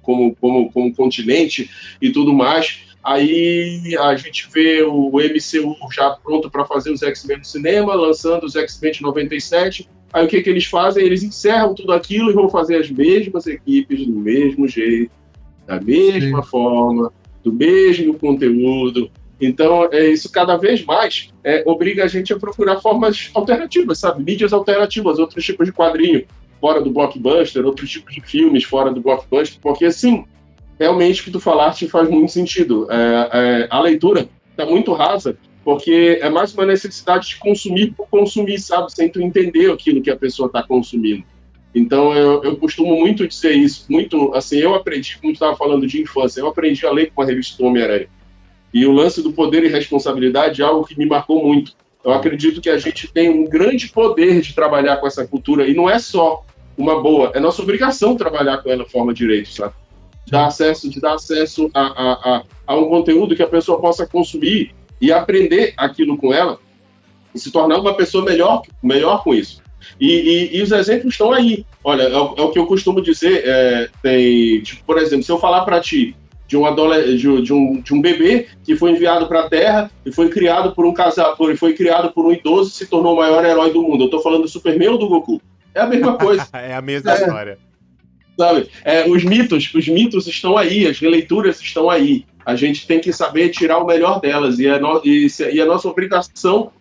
continente e tudo mais. Aí a gente vê o MCU já pronto para fazer os X-Men no cinema, lançando os X-Men de 97. Aí o que eles fazem? Eles encerram tudo aquilo e vão fazer as mesmas equipes do mesmo jeito, da mesma forma, do mesmo conteúdo. Então, isso cada vez mais obriga a gente a procurar formas alternativas, sabe? Mídias alternativas, outros tipos de quadrinho fora do blockbuster, outros tipos de filmes fora do blockbuster, porque, assim, realmente o que tu falaste faz muito sentido. A leitura está muito rasa porque é mais uma necessidade de consumir por consumir, sabe? Sem tu entender aquilo que a pessoa está consumindo. Então, eu costumo muito dizer isso, muito, assim, eu aprendi, como tu estava falando de infância, eu aprendi a ler com a revista do Homem-Aranha. E o lance do poder e responsabilidade é algo que me marcou muito. Eu acredito que a gente tem um grande poder de trabalhar com essa cultura, e não é só uma boa, é nossa obrigação trabalhar com ela de forma direito, sabe? De dar acesso a um conteúdo que a pessoa possa consumir e aprender aquilo com ela e se tornar uma pessoa melhor com isso. E os exemplos estão aí. Olha, é o que eu costumo dizer. Tem, tipo, por exemplo, se eu falar para ti de um bebê que foi enviado para a Terra e foi criado por um casal, foi criado por um idoso e se tornou o maior herói do mundo. Eu estou falando do Superman ou do Goku? É a mesma coisa. É a mesma história. Sabe? Os mitos estão aí, as releituras estão aí. A gente tem que saber tirar o melhor delas e a nossa obrigação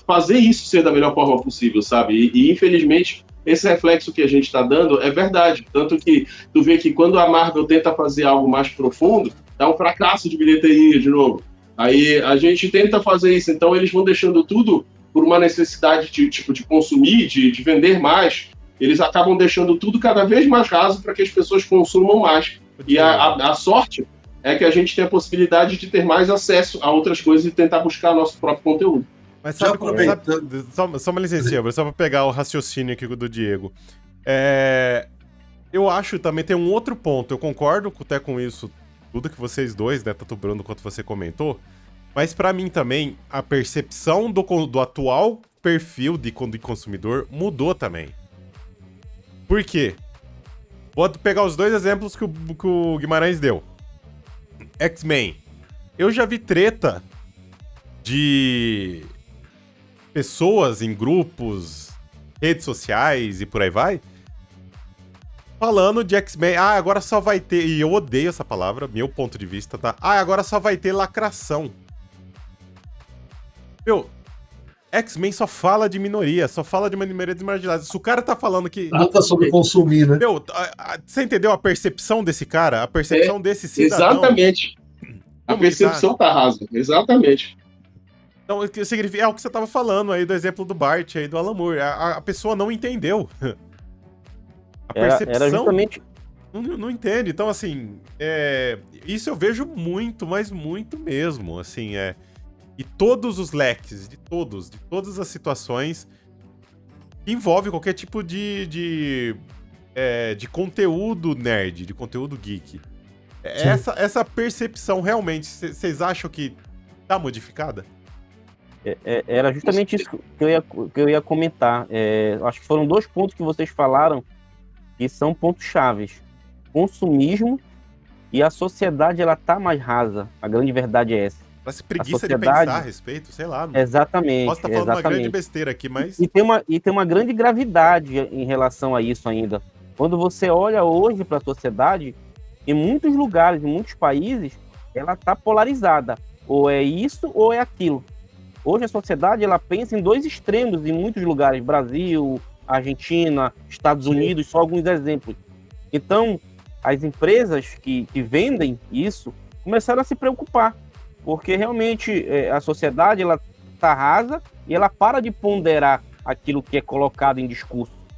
fazer isso ser da melhor forma possível, sabe? E infelizmente, esse reflexo que a gente está dando é verdade. Tanto que tu vê que quando a Marvel tenta fazer algo mais profundo, dá um fracasso de bilheteria de novo. Aí a gente tenta fazer isso, então eles vão deixando tudo por uma necessidade de consumir, de vender mais. Eles acabam deixando tudo cada vez mais raso para que as pessoas consumam mais. E a sorte é que a gente tem a possibilidade de ter mais acesso a outras coisas e tentar buscar nosso próprio conteúdo. Mas sabe, só uma licencinha, só pra pegar o raciocínio aqui do Diego. Eu acho também tem um outro ponto, eu concordo até com isso, tudo que vocês dois, né, tanto o Bruno quanto você comentou, mas pra mim também, a percepção do atual perfil de consumidor mudou também. Por quê? Vou pegar os dois exemplos que o Guimarães deu. X-Men. Eu já vi treta de pessoas em grupos, redes sociais e por aí vai, falando de X-Men. Agora só vai ter... E eu odeio essa palavra, meu ponto de vista, tá? Agora só vai ter lacração. Meu, X-Men só fala de minoria, só fala de uma minoria desmarginalizada. Se o cara tá falando que... Nada sobre consumir, né? Meu, você entendeu a percepção desse cara? A percepção desse cidadão? Exatamente. A percepção tá rasa, exatamente. Então, significa, é o que você tava falando aí do exemplo do Bart aí, do Alan Moore. A pessoa não entendeu. A percepção era justamente... não entende. Então, assim, isso eu vejo muito, mas muito mesmo, assim, e todos os leques, de todas as situações que envolve qualquer tipo de conteúdo nerd, de conteúdo geek. Essa percepção realmente, vocês acham que tá modificada? Era justamente isso que eu ia comentar. Acho que foram 2 pontos que vocês falaram que são pontos chaves. Consumismo e a sociedade, ela tá mais rasa. A grande verdade é essa. Parece preguiça de pensar a respeito, sei lá. Exatamente. Posso estar falando uma grande besteira aqui, mas... E tem uma grande gravidade em relação a isso ainda. Quando você olha hoje para a sociedade, em muitos lugares, em muitos países, ela tá polarizada. Ou é isso ou é aquilo. Hoje a sociedade, ela pensa em 2 extremos em muitos lugares. Brasil, Argentina, Estados Unidos, só alguns exemplos. Então, as empresas que vendem isso começaram a se preocupar. Porque realmente a sociedade, ela tá rasa e ela para de ponderar aquilo que é colocado em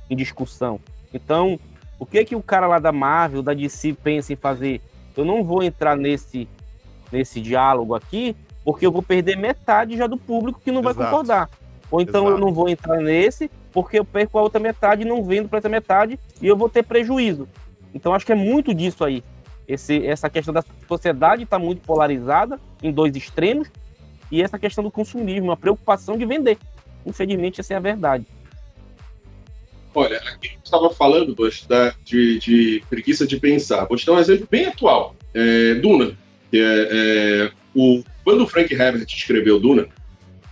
discussão. Então, o que o cara lá da Marvel, da DC pensa em fazer? Eu não vou entrar nesse diálogo aqui, porque eu vou perder metade já do público que não vai concordar. Ou então eu não vou entrar nesse, porque eu perco a outra metade e não vendo para essa metade e eu vou ter prejuízo. Então acho que é muito disso aí. Essa questão da sociedade está muito polarizada em 2 extremos e essa questão do consumismo, a preocupação de vender. Infelizmente, essa é a verdade. Olha, aqui eu estava falando de preguiça de pensar. Vou te dar um exemplo bem atual. Duna. Quando o Frank Herbert escreveu Duna,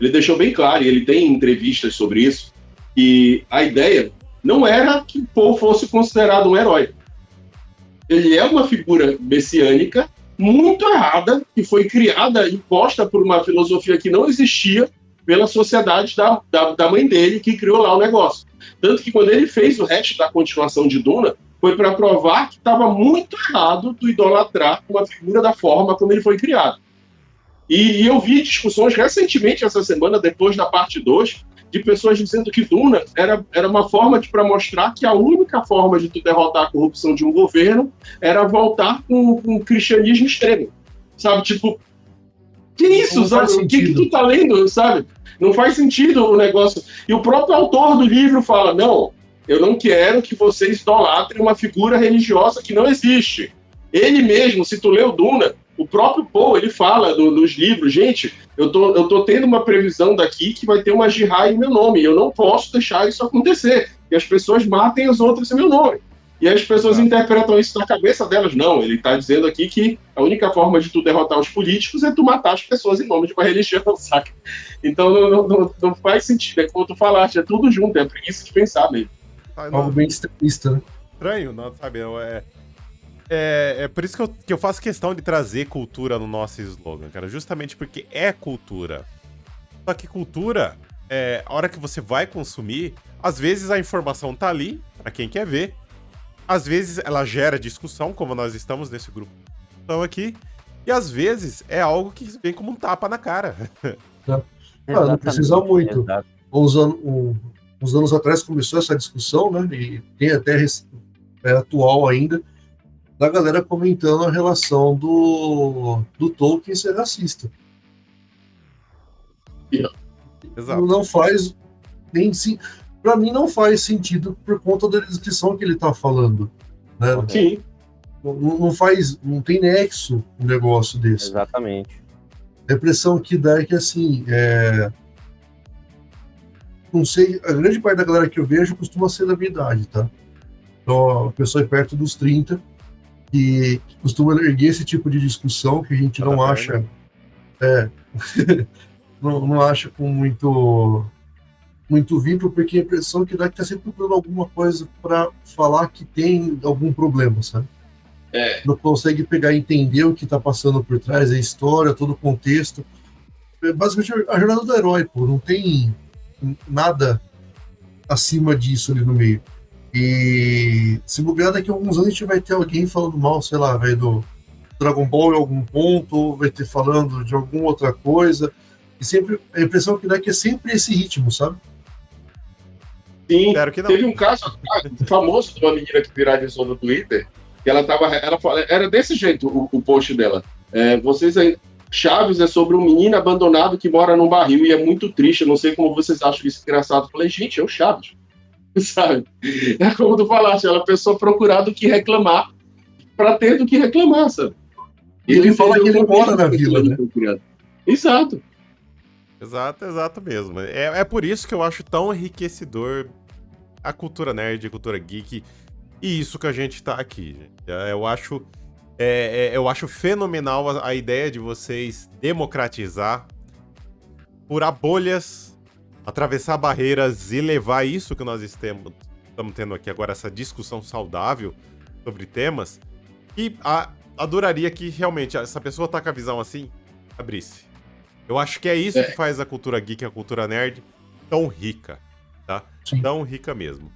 ele deixou bem claro, e ele tem entrevistas sobre isso, que a ideia não era que o Poe fosse considerado um herói. Ele é uma figura messiânica muito errada, que foi criada e imposta por uma filosofia que não existia pela sociedade da mãe dele, que criou lá o negócio. Tanto que quando ele fez o resto da continuação de Duna, foi para provar que estava muito errado do idolatrar uma figura da forma como ele foi criado. E eu vi discussões recentemente, essa semana, depois da parte 2, de pessoas dizendo que Duna era uma forma para mostrar que a única forma de tu derrotar a corrupção de um governo era voltar com o cristianismo extremo. Sabe, tipo, que isso, Não sabe? faz O que sentido. tu tá lendo, sabe? Não faz sentido o negócio. E o próprio autor do livro fala, não, eu não quero que vocês idolatrem uma figura religiosa que não existe. Ele mesmo, se tu leu Duna, o próprio Poe, ele fala nos livros, gente, eu tô tendo uma previsão daqui que vai ter uma jihad em meu nome, eu não posso deixar isso acontecer, que as pessoas matem as outras em meu nome. E as pessoas interpretam isso na cabeça delas. Não, ele está dizendo aqui que a única forma de tu derrotar os políticos é tu matar as pessoas em nome de uma religião, saca? Então não faz sentido, é como tu falaste, é tudo junto, é preguiça de pensar mesmo. Algo bem extremista, né? Estranho, não, sabe? É por isso que eu faço questão de trazer cultura no nosso slogan, cara. Justamente porque é cultura. Só que cultura, a hora que você vai consumir, às vezes a informação tá ali, pra quem quer ver. Às vezes ela gera discussão, como nós estamos nesse grupo então aqui. E às vezes é algo que vem como um tapa na cara. Não precisa muito. Exato. Uns anos atrás começou essa discussão, né? E tem até atual ainda, da galera comentando a relação do Tolkien ser racista. Exato. Não faz nem sim. Para mim não faz sentido por conta da descrição que ele tá falando, né? Sim. Não tem nexo um negócio desse. Exatamente. A impressão que dá é que assim, não sei, a grande parte da galera que eu vejo costuma ser da minha idade, tá? Então, a pessoa é perto dos 30 que costuma erguer esse tipo de discussão que a gente não acha, não acha com muito vínculo, porque a impressão que dá é que tá sempre procurando alguma coisa para falar que tem algum problema, sabe? Não consegue pegar e entender o que tá passando por trás, a história, todo o contexto. É basicamente a jornada do herói, pô, não tem nada acima disso ali no meio. E se bobear, daqui a alguns anos a gente vai ter alguém falando mal, sei lá, do Dragon Ball em algum ponto, ou vai ter falando de alguma outra coisa. E sempre a impressão que dá é que é sempre esse ritmo, sabe? Sim, Espero que não. teve um caso famoso de uma menina que viralizou no Twitter, que ela era desse jeito o post dela. Chaves é sobre um menino abandonado que mora num barril e é muito triste, eu não sei como vocês acham isso engraçado. Eu falei, gente, é o Chaves, sabe? É como tu falaste, ela pensou procurar do que reclamar para ter do que reclamar, sabe? Ele fala que ele mora na vila, né? Exato. Exato mesmo. É por isso que eu acho tão enriquecedor a cultura nerd, a cultura geek e isso que a gente tá aqui, gente. Eu acho fenomenal a ideia de vocês democratizar, furar bolhas, atravessar barreiras e levar isso que nós estamos tendo aqui agora, essa discussão saudável sobre temas. E adoraria que realmente essa pessoa tá com a visão assim, abrisse. Eu acho que é isso que faz a cultura geek, a cultura nerd, tão rica, tá? Sim. Tão rica mesmo.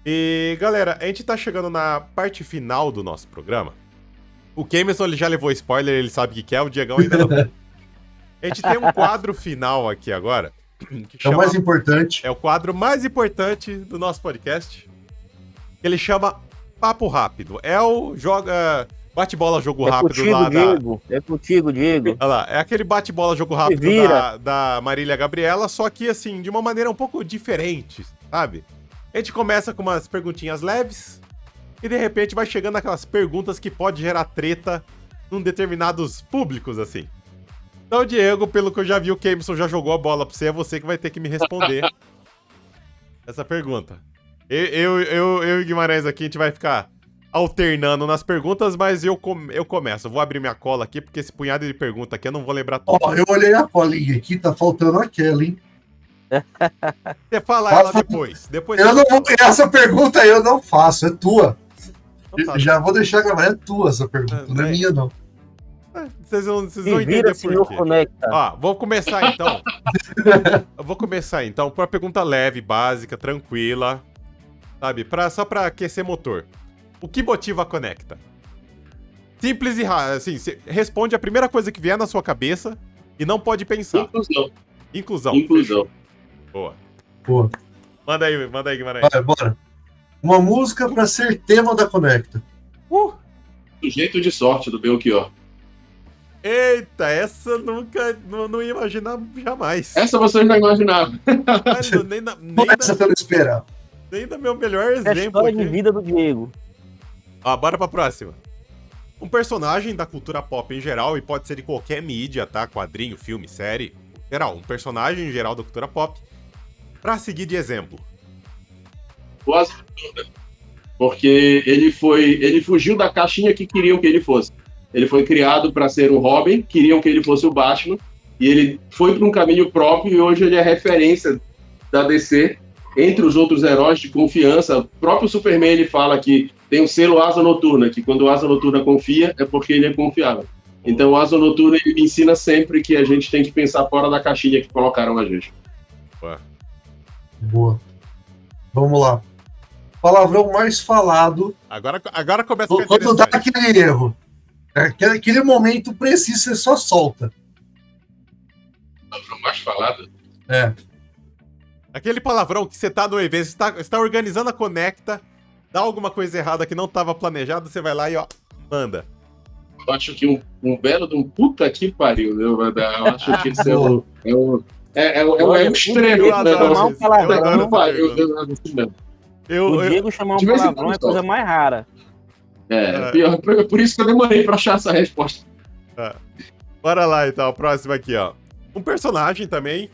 E, galera, a gente tá chegando na parte final do nosso programa. O Kemerson, ele já levou spoiler, ele sabe o que é, o Diegão ainda não. A gente tem um quadro final aqui agora. Que É o mais importante. É o quadro mais importante do nosso podcast. Ele chama Papo Rápido. É o bate-bola, jogo rápido contigo, lá Diego. É contigo, Diego. Olha lá, é aquele bate-bola, jogo rápido da Marília Gabriela, só que, assim, de uma maneira um pouco diferente, sabe? A gente começa com umas perguntinhas leves e, de repente, vai chegando aquelas perguntas que pode gerar treta em determinados públicos, assim. Então, Diego, pelo que eu já vi, o Kemerson já jogou a bola pra você, é você que vai ter que me responder essa pergunta. Eu e Guimarães aqui, a gente vai ficar alternando nas perguntas, mas eu começo. Eu vou abrir minha cola aqui, porque esse punhado de pergunta aqui eu não vou lembrar tudo. Ó, eu olhei a colinha aqui, tá faltando aquela, hein? Você fala ela depois. Eu não vou, essa pergunta aí eu não faço, é tua. Então tá. Já vou deixar gravar, é tua essa pergunta, não é minha, não. Vocês vão entender por quê. Conecta. Ó, vou começar então. Com uma pergunta leve, básica, tranquila, sabe? Só pra aquecer motor. O que motiva a Conecta? Simples e rápido, assim, responde a primeira coisa que vier na sua cabeça E não pode pensar. Inclusão. Inclusão. Inclusão. Fechou. Boa. Boa. Manda aí, Guimarães. Vai, bora. Uma música pra ser tema da Conecta. Sujeito de sorte do Belchior. Eita, essa nunca, não ia imaginar jamais. Essa vocês não imaginavam. Mano, nem Essa eu não esperava. nem da meu melhor É a exemplo história de aqui. vida do Diego. Ó, bora pra próxima. Um personagem da cultura pop em geral, e pode ser de qualquer mídia, tá? Quadrinho, filme, série. Geral, um personagem em geral da cultura pop. Pra seguir de exemplo. O Asa Noturna. Porque ele fugiu da caixinha que queriam que ele fosse. Ele foi criado para ser o Robin, queriam que ele fosse o Batman, e ele foi para um caminho próprio e hoje ele é referência da DC entre os outros heróis de confiança. O próprio Superman ele fala que tem o selo Asa Noturna, que quando o Asa Noturna confia é porque ele é confiável. Então o Asa Noturna ele me ensina sempre que a gente tem que pensar fora da caixinha que colocaram a gente. Ué. Boa. Vamos lá. Palavrão mais falado Agora começa a ficar quando dá interessante. aquele erro. Aquele momento preciso, você só solta. Palavrão mais falado. É. Aquele palavrão que você tá no evento, você tá organizando a Conecta, dá alguma coisa errada que não tava planejado, você vai lá e ó, manda. Eu acho que um belo de um puta que pariu, né? Eu acho que isso é um extremo. eu adoro Não, isso. palavrão. Eu adoro não vai, esse eu- O Diego chamar um de vez em palavrão é a quando, coisa mais rara. pior, por isso que eu demorei pra achar essa resposta. Bora lá então, a próxima aqui, ó. Um personagem também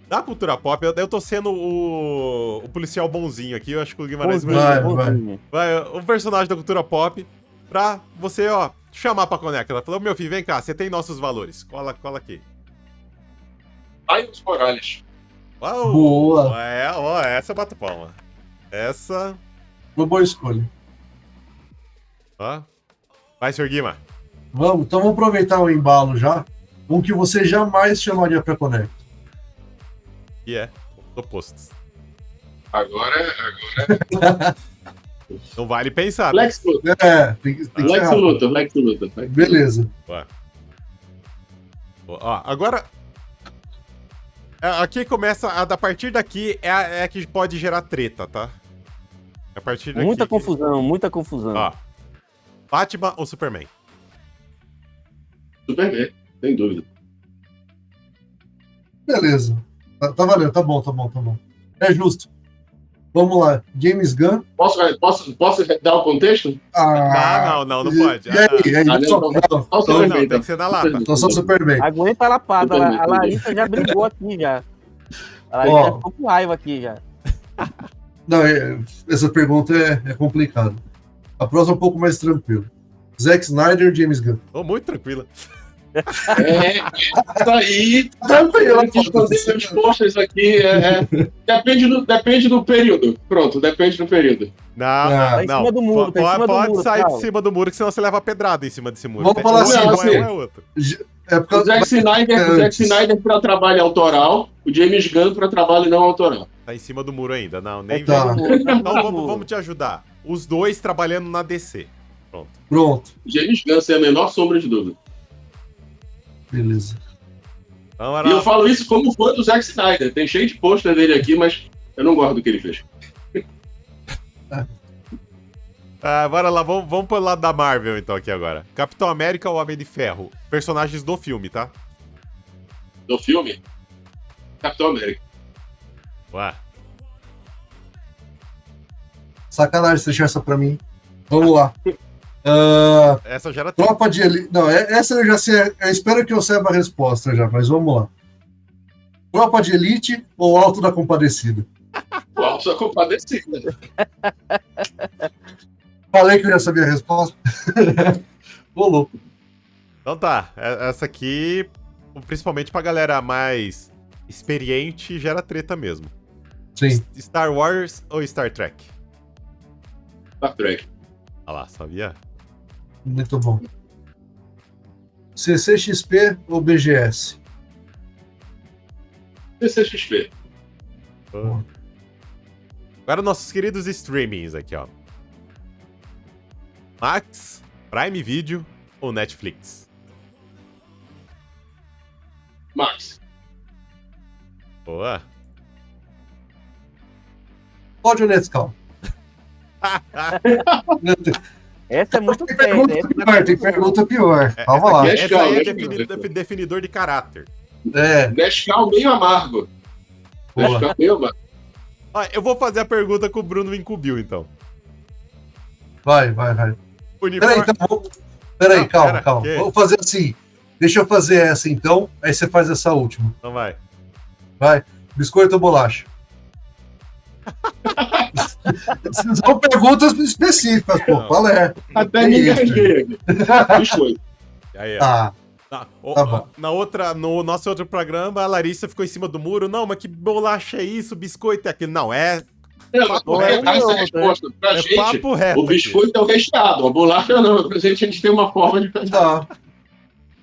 da cultura pop, eu tô sendo o policial bonzinho aqui, eu acho que o Guimarães Vai, Bonzinho. vai. Um personagem da cultura pop pra você, ó, chamar pra Conecta. Ela falou, meu filho, vem cá, você tem nossos valores. Cola aqui. Miles Morales. Uau! Boa. Ó, essa eu bato palma. Essa, Uma boa escolha. ó. Vai, Sr. Guima. Vamos, então vamos aproveitar o embalo já. Um que você jamais chamaria pra Conecta. E é, opostos. Agora Não vale pensar. Lex Luthor. Tem que ser Lex rápido. Luthor, Lex Luthor. Beleza. Ué. Ó, agora. Aqui começa. A partir daqui é a que pode gerar treta, tá? A partir daqui. Muita confusão, muita confusão. Ó. Batman ou Superman? Superman, sem dúvida. Beleza. Tá valendo, tá bom. É justo. Vamos lá. James Gunn. Posso dar o contexto? Não pode. E aí? Não, tem que ser na lata. Então só Superman. Aguenta a lapada. Superman, A Larissa já brigou aqui já. A Larissa Ó. já ficou com raiva aqui já. Não, essa pergunta é complicada. A próxima é um pouco mais tranquila. Zack Snyder ou James Gunn? Tô muito tranquila. Isso aí. Tranquilo. Eu quis fazer meus posters aqui. Depende do período. Pronto, depende do período. Não, Tá em não. cima do muro, tá em cima do Pode muro, sair calma. de cima do muro, que senão você leva pedrada em cima desse muro. Vamos falar assim, Ou é assim. um é outro. É por O causa Zack antes. Snyder para trabalho autoral, o James Gunn para trabalho não autoral. Tá em cima do muro ainda. Não, nem Tá. vem. Então vamos te ajudar. Os dois trabalhando na DC. Pronto. Pronto. O James Gunn, sem a menor sombra de dúvida. Beleza. Então E eu era. falo isso como fã do Zack Snyder. Tem cheio de pôster dele aqui, mas eu não gosto do que ele fez. Bora lá, vamos pro lado da Marvel então aqui agora. Capitão América ou Homem de Ferro? Personagens do filme, tá? Do filme, Capitão América. Ué. Sacanagem você deixar essa pra mim. Vamos lá. Essa já era. Tropa de Elite. Não, essa eu já sei. Eu espero que eu saiba a resposta já, mas vamos lá. Tropa de Elite ou Alto da Compadecida? Uau, só compadecida. Falei que eu já sabia a resposta. Ô, louco. Então tá, essa aqui, principalmente pra galera mais experiente, gera treta mesmo. Sim. Star Wars ou Star Trek? Star Trek. Olha lá, sabia? Muito bom. CCXP ou BGS? CCXP. Agora nossos queridos streamings aqui, ó. Max, Prime Video ou Netflix? Max. Boa. Cláudio Nescau. Essa é muito Tem séria. pergunta pior, tem pergunta pior. Calma lá. aqui Essa aí é Nescau. definidor de caráter. É, Nescau meio amargo. boa. Nescau meio amargo. Ó, eu vou fazer a pergunta que o Bruno me incumbiu, então. Vai. Peraí, então. Peraí, Não, calma, pera, calma. que? Vamos fazer assim. Deixa eu fazer essa então, aí você faz essa última. Então vai. Vai. Biscoito ou bolacha? São perguntas específicas, pô. Não. Qual é? Até me isso, engasguei aqui. Biscoito. Aí, ó. Ah, Tá bom. No nosso outro programa, a Larissa ficou em cima do muro. Não, mas que bolacha é isso? Biscoito é aquilo. Não, é Não, é essa é a outra, resposta. Pra gente, papo reto. o biscoito é o recheado. A bolacha não. Pra gente tem uma forma de tá.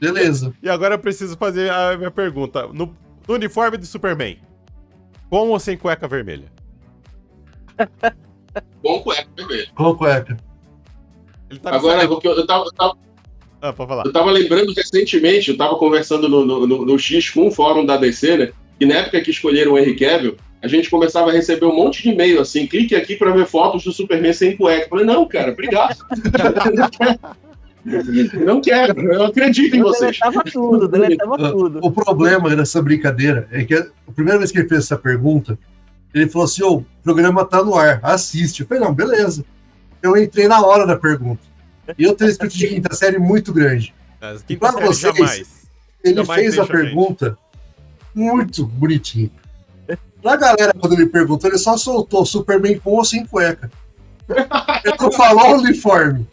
Beleza. E agora eu preciso fazer a minha pergunta. No uniforme de Superman, com ou sem cueca vermelha? bom cueca vermelho. Com cueca. Ele tá Agora, com... o que eu pode falar. eu tava lembrando recentemente, eu tava conversando no X com o fórum da DC, né? Que na época que escolheram o Henry Cavill, a gente começava a receber um monte de e-mail assim, clique aqui pra ver fotos do Superman sem cueca. Eu falei, não, cara, obrigado. Não quero, eu acredito em vocês. Deletava tudo. O problema dessa brincadeira é que a primeira vez que ele fez essa pergunta, ele falou assim: ô, o programa tá no ar, assiste. Eu falei, não, beleza. Eu entrei na hora da pergunta. E eu tenho espírito de quinta série muito grande. As E pra quinta série vocês, ele Jamais fez a deixa a gente. pergunta muito bonitinha. Pra galera, quando ele perguntou, ele só soltou Superman com ou sem cueca. Ele não falou uniforme.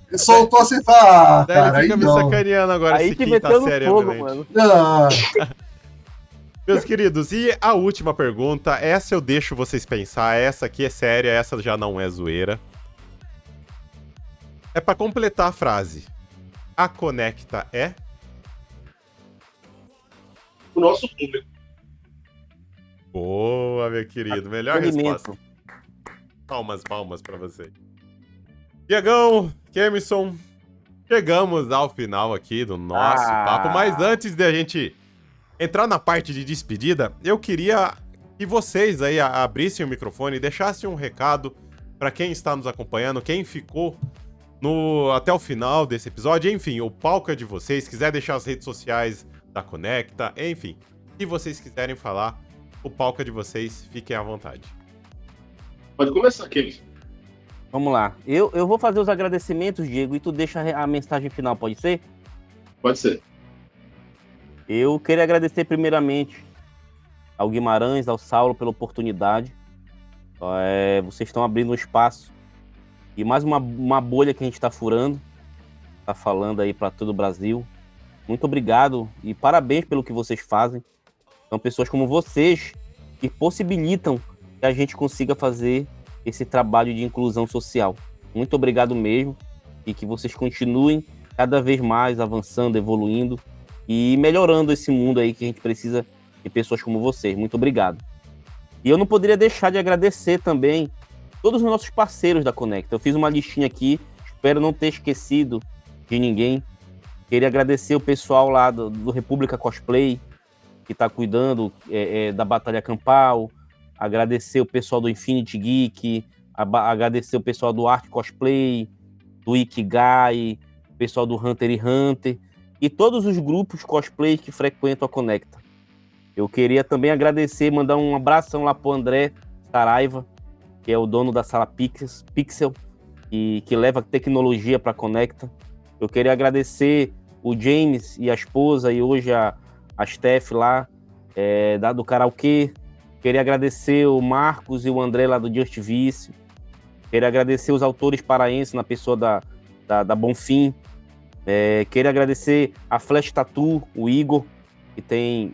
Ele soltou assim e falou, ah, Daí cara, ele aí fica me não. sacaneando agora, Aí esse te quinta meteu no série, fogo, obviamente. mano. Ah, Meus queridos, e a última pergunta, essa eu deixo vocês pensar, essa aqui é séria, essa já não é zoeira. É pra completar a frase. A Conecta é? O nosso público. Boa, meu querido, melhor Alimento. resposta. Palmas pra você. Diegão, Kemerson, chegamos ao final aqui do nosso papo, mas antes de a gente entrar na parte de despedida, eu queria que vocês aí abrissem o microfone e deixassem um recado para quem está nos acompanhando, quem ficou até o final desse episódio, enfim, o palco é de vocês, quiser deixar as redes sociais da Conecta, enfim, se vocês quiserem falar, o palco é de vocês, fiquem à vontade. Pode começar, Kemis. Vamos lá. Eu vou fazer os agradecimentos, Diego, e tu deixa a mensagem final, pode ser? Pode ser. Eu queria agradecer primeiramente ao Guimarães, ao Saulo pela oportunidade. Vocês estão abrindo um espaço e mais uma bolha que a gente está furando, está falando aí para todo o Brasil. Muito obrigado e parabéns pelo que vocês fazem. São pessoas como vocês que possibilitam que a gente consiga fazer esse trabalho de inclusão social. Muito obrigado mesmo e que vocês continuem cada vez mais avançando, evoluindo e melhorando esse mundo aí que a gente precisa de pessoas como vocês. Muito obrigado. E eu não poderia deixar de agradecer também todos os nossos parceiros da Conecta. Eu fiz uma listinha aqui, espero não ter esquecido de ninguém. Queria agradecer o pessoal lá do República Cosplay, que está cuidando da Batalha Campal, agradecer o pessoal do Infinity Geek, agradecer o pessoal do Art Cosplay, do Ikigai, o pessoal do Hunter x Hunter, e todos os grupos cosplay que frequentam a Conecta. Eu queria também agradecer, mandar um abração lá pro André Saraiva, que é o dono da sala Pixel, e que leva tecnologia para a Conecta. Eu queria agradecer o James e a esposa, e hoje a Steph lá, do Karaokê. Queria agradecer o Marcos e o André lá do Just Vício. Queria agradecer os autores paraenses na pessoa da Bonfim. Queria agradecer a Flash Tattoo, o Igor, que tem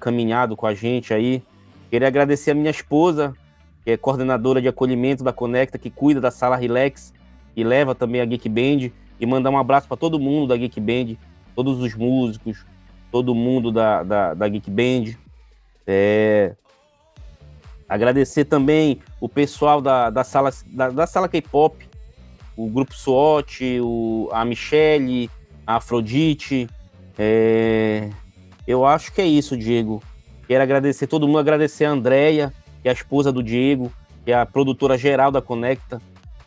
caminhado com a gente aí. Queria agradecer a minha esposa, que é coordenadora de acolhimento da Conecta, que cuida da sala Relax e leva também a Geek Band. E mandar um abraço para todo mundo da Geek Band, todos os músicos, todo mundo da Geek Band. Agradecer também o pessoal da sala K-pop, o grupo SWAT, a Michelle, a Afrodite, eu acho que é isso, Diego. Quero agradecer todo mundo, agradecer a Andréia, que é a esposa do Diego, que é a produtora geral da Conecta,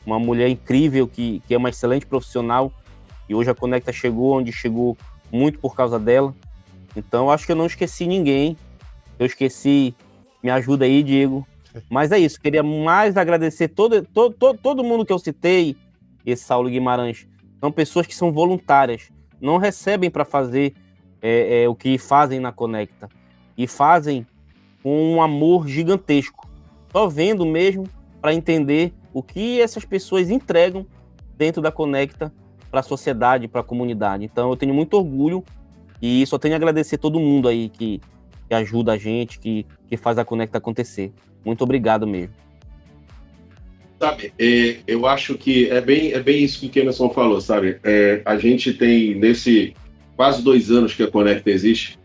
uma mulher incrível, que é uma excelente profissional, e hoje a Conecta chegou onde chegou muito por causa dela. Então, eu acho que eu não esqueci ninguém. Eu esqueci, me ajuda aí, Diego. Mas é isso, queria mais agradecer todo mundo que eu citei, esse Saulo Guimarães. São pessoas que são voluntárias, não recebem para fazer o que fazem na Conecta. E fazem com um amor gigantesco. Só vendo mesmo para entender o que essas pessoas entregam dentro da Conecta para a sociedade, para a comunidade. Então eu tenho muito orgulho e só tenho a agradecer todo mundo aí que ajuda a gente, que faz a Conecta acontecer. Muito obrigado mesmo. Sabe, eu acho que é bem isso que o Kemerson falou, sabe? A gente tem, nesse quase 2 anos que a Conecta existe,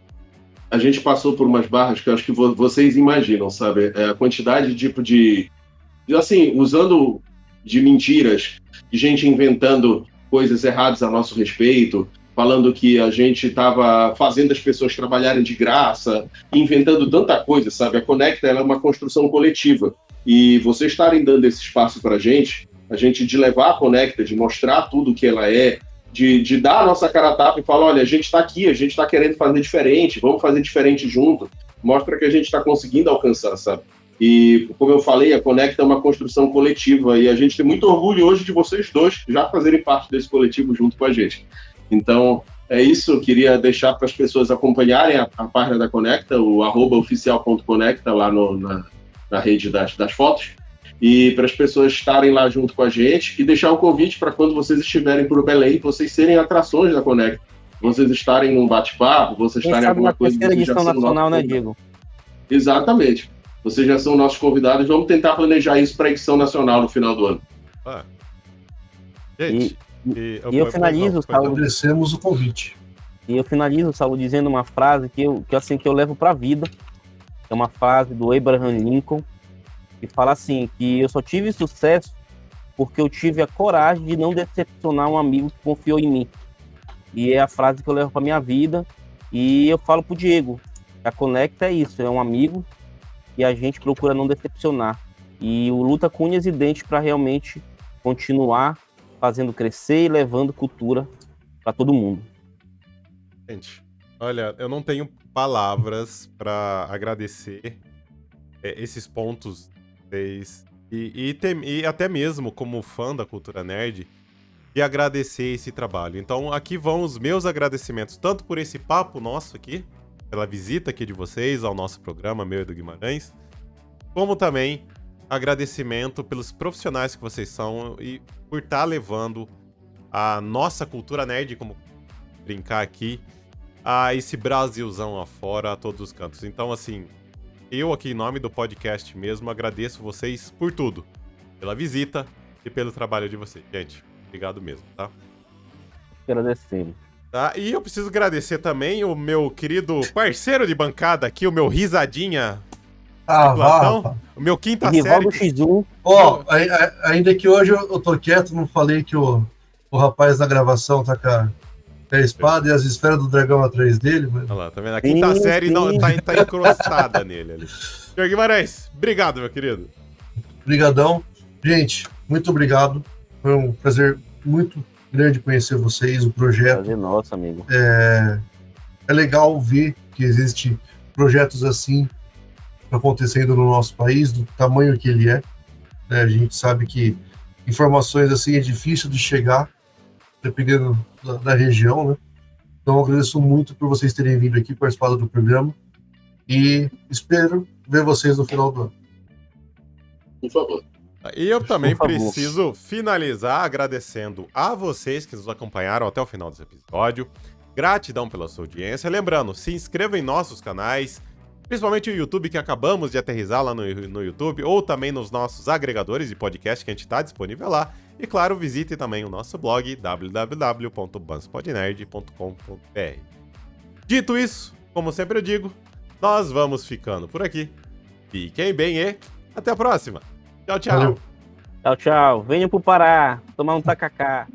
a gente passou por umas barras que eu acho que vocês imaginam, sabe? A quantidade de assim, usando de mentiras, de gente inventando coisas erradas a nosso respeito, falando que a gente estava fazendo as pessoas trabalharem de graça, inventando tanta coisa, sabe? A Conecta, ela é uma construção coletiva. E vocês estarem dando esse espaço para a gente de levar a Conecta, de mostrar tudo que ela é, de dar a nossa cara a tapa e falar, olha, a gente está aqui, a gente está querendo fazer diferente, vamos fazer diferente junto, mostra que a gente está conseguindo alcançar, sabe? E, como eu falei, a Conecta é uma construção coletiva e a gente tem muito orgulho hoje de vocês dois já fazerem parte desse coletivo junto com a gente. Então, é isso, eu queria deixar para as pessoas acompanharem a página da Conecta, o @oficial.conecta lá na rede das fotos, e para as pessoas estarem lá junto com a gente e deixar o convite para quando vocês estiverem por Belém, vocês serem atrações da Conecta, vocês estarem num bate-papo, vocês estarem em alguma coisa... Quem sabe na terceira edição nacional, né, Diego? Exatamente. Vocês já são nossos convidados, vamos tentar planejar isso para a edição nacional no final do ano. Gente, eu finalizo, Saulo. Agradecemos o convite. E eu finalizo, Saulo, dizendo uma frase que eu levo para a vida. É uma frase do Abraham Lincoln, que fala assim, que eu só tive sucesso porque eu tive a coragem de não decepcionar um amigo que confiou em mim. E é a frase que eu levo para minha vida. E eu falo pro Diego, a Conecta é isso, é um amigo e a gente procura não decepcionar. E o luta com unhas e dentes para realmente continuar fazendo crescer e levando cultura para todo mundo. Gente, olha, eu não tenho palavras para agradecer esses pontos e até mesmo como fã da cultura nerd, e agradecer esse trabalho. Então aqui vão os meus agradecimentos, tanto por esse papo nosso aqui, pela visita aqui de vocês ao nosso programa, meu e do Guimarães, como também agradecimento pelos profissionais que vocês são e por estar levando a nossa cultura nerd, como brincar aqui, a esse Brasilzão afora, a todos os cantos. Então, assim, eu aqui em nome do podcast mesmo agradeço vocês por tudo, pela visita e pelo trabalho de vocês. Gente, obrigado mesmo, tá? Agradecendo. Tá? E eu preciso agradecer também o meu querido parceiro de bancada aqui, o meu risadinha Platão, o meu quinta Rival série. do X1. Ó, ainda que hoje eu tô quieto, não falei que o rapaz da gravação tá com a espada e as esferas do dragão atrás dele. Mas... Olha lá, tá vendo? A quinta série não, tá encrostada nele ali. Senhor Guimarães, obrigado, meu querido. Obrigadão. Gente, muito obrigado. Foi um prazer muito grande conhecer vocês, o projeto. Prazer nosso, amigo. É legal ver que existem projetos assim acontecendo no nosso país, do tamanho que ele é. A gente sabe que informações assim é difícil de chegar, dependendo da região, né? Então, eu agradeço muito por vocês terem vindo aqui participar do programa e espero ver vocês no final do ano. Por favor. E eu também preciso finalizar agradecendo a vocês que nos acompanharam até o final desse episódio. Gratidão pela sua audiência. Lembrando, se inscreva em nossos canais, principalmente o YouTube, que acabamos de aterrissar lá no YouTube, ou também nos nossos agregadores de podcast que a gente está disponível lá. E claro, visite também o nosso blog www.banspodnerd.com.br. Dito isso, como sempre eu digo, nós vamos ficando por aqui. Fiquem bem e até a próxima. Tchau, tchau. Valeu. Tchau, tchau. Venham pro Pará tomar um tacacá.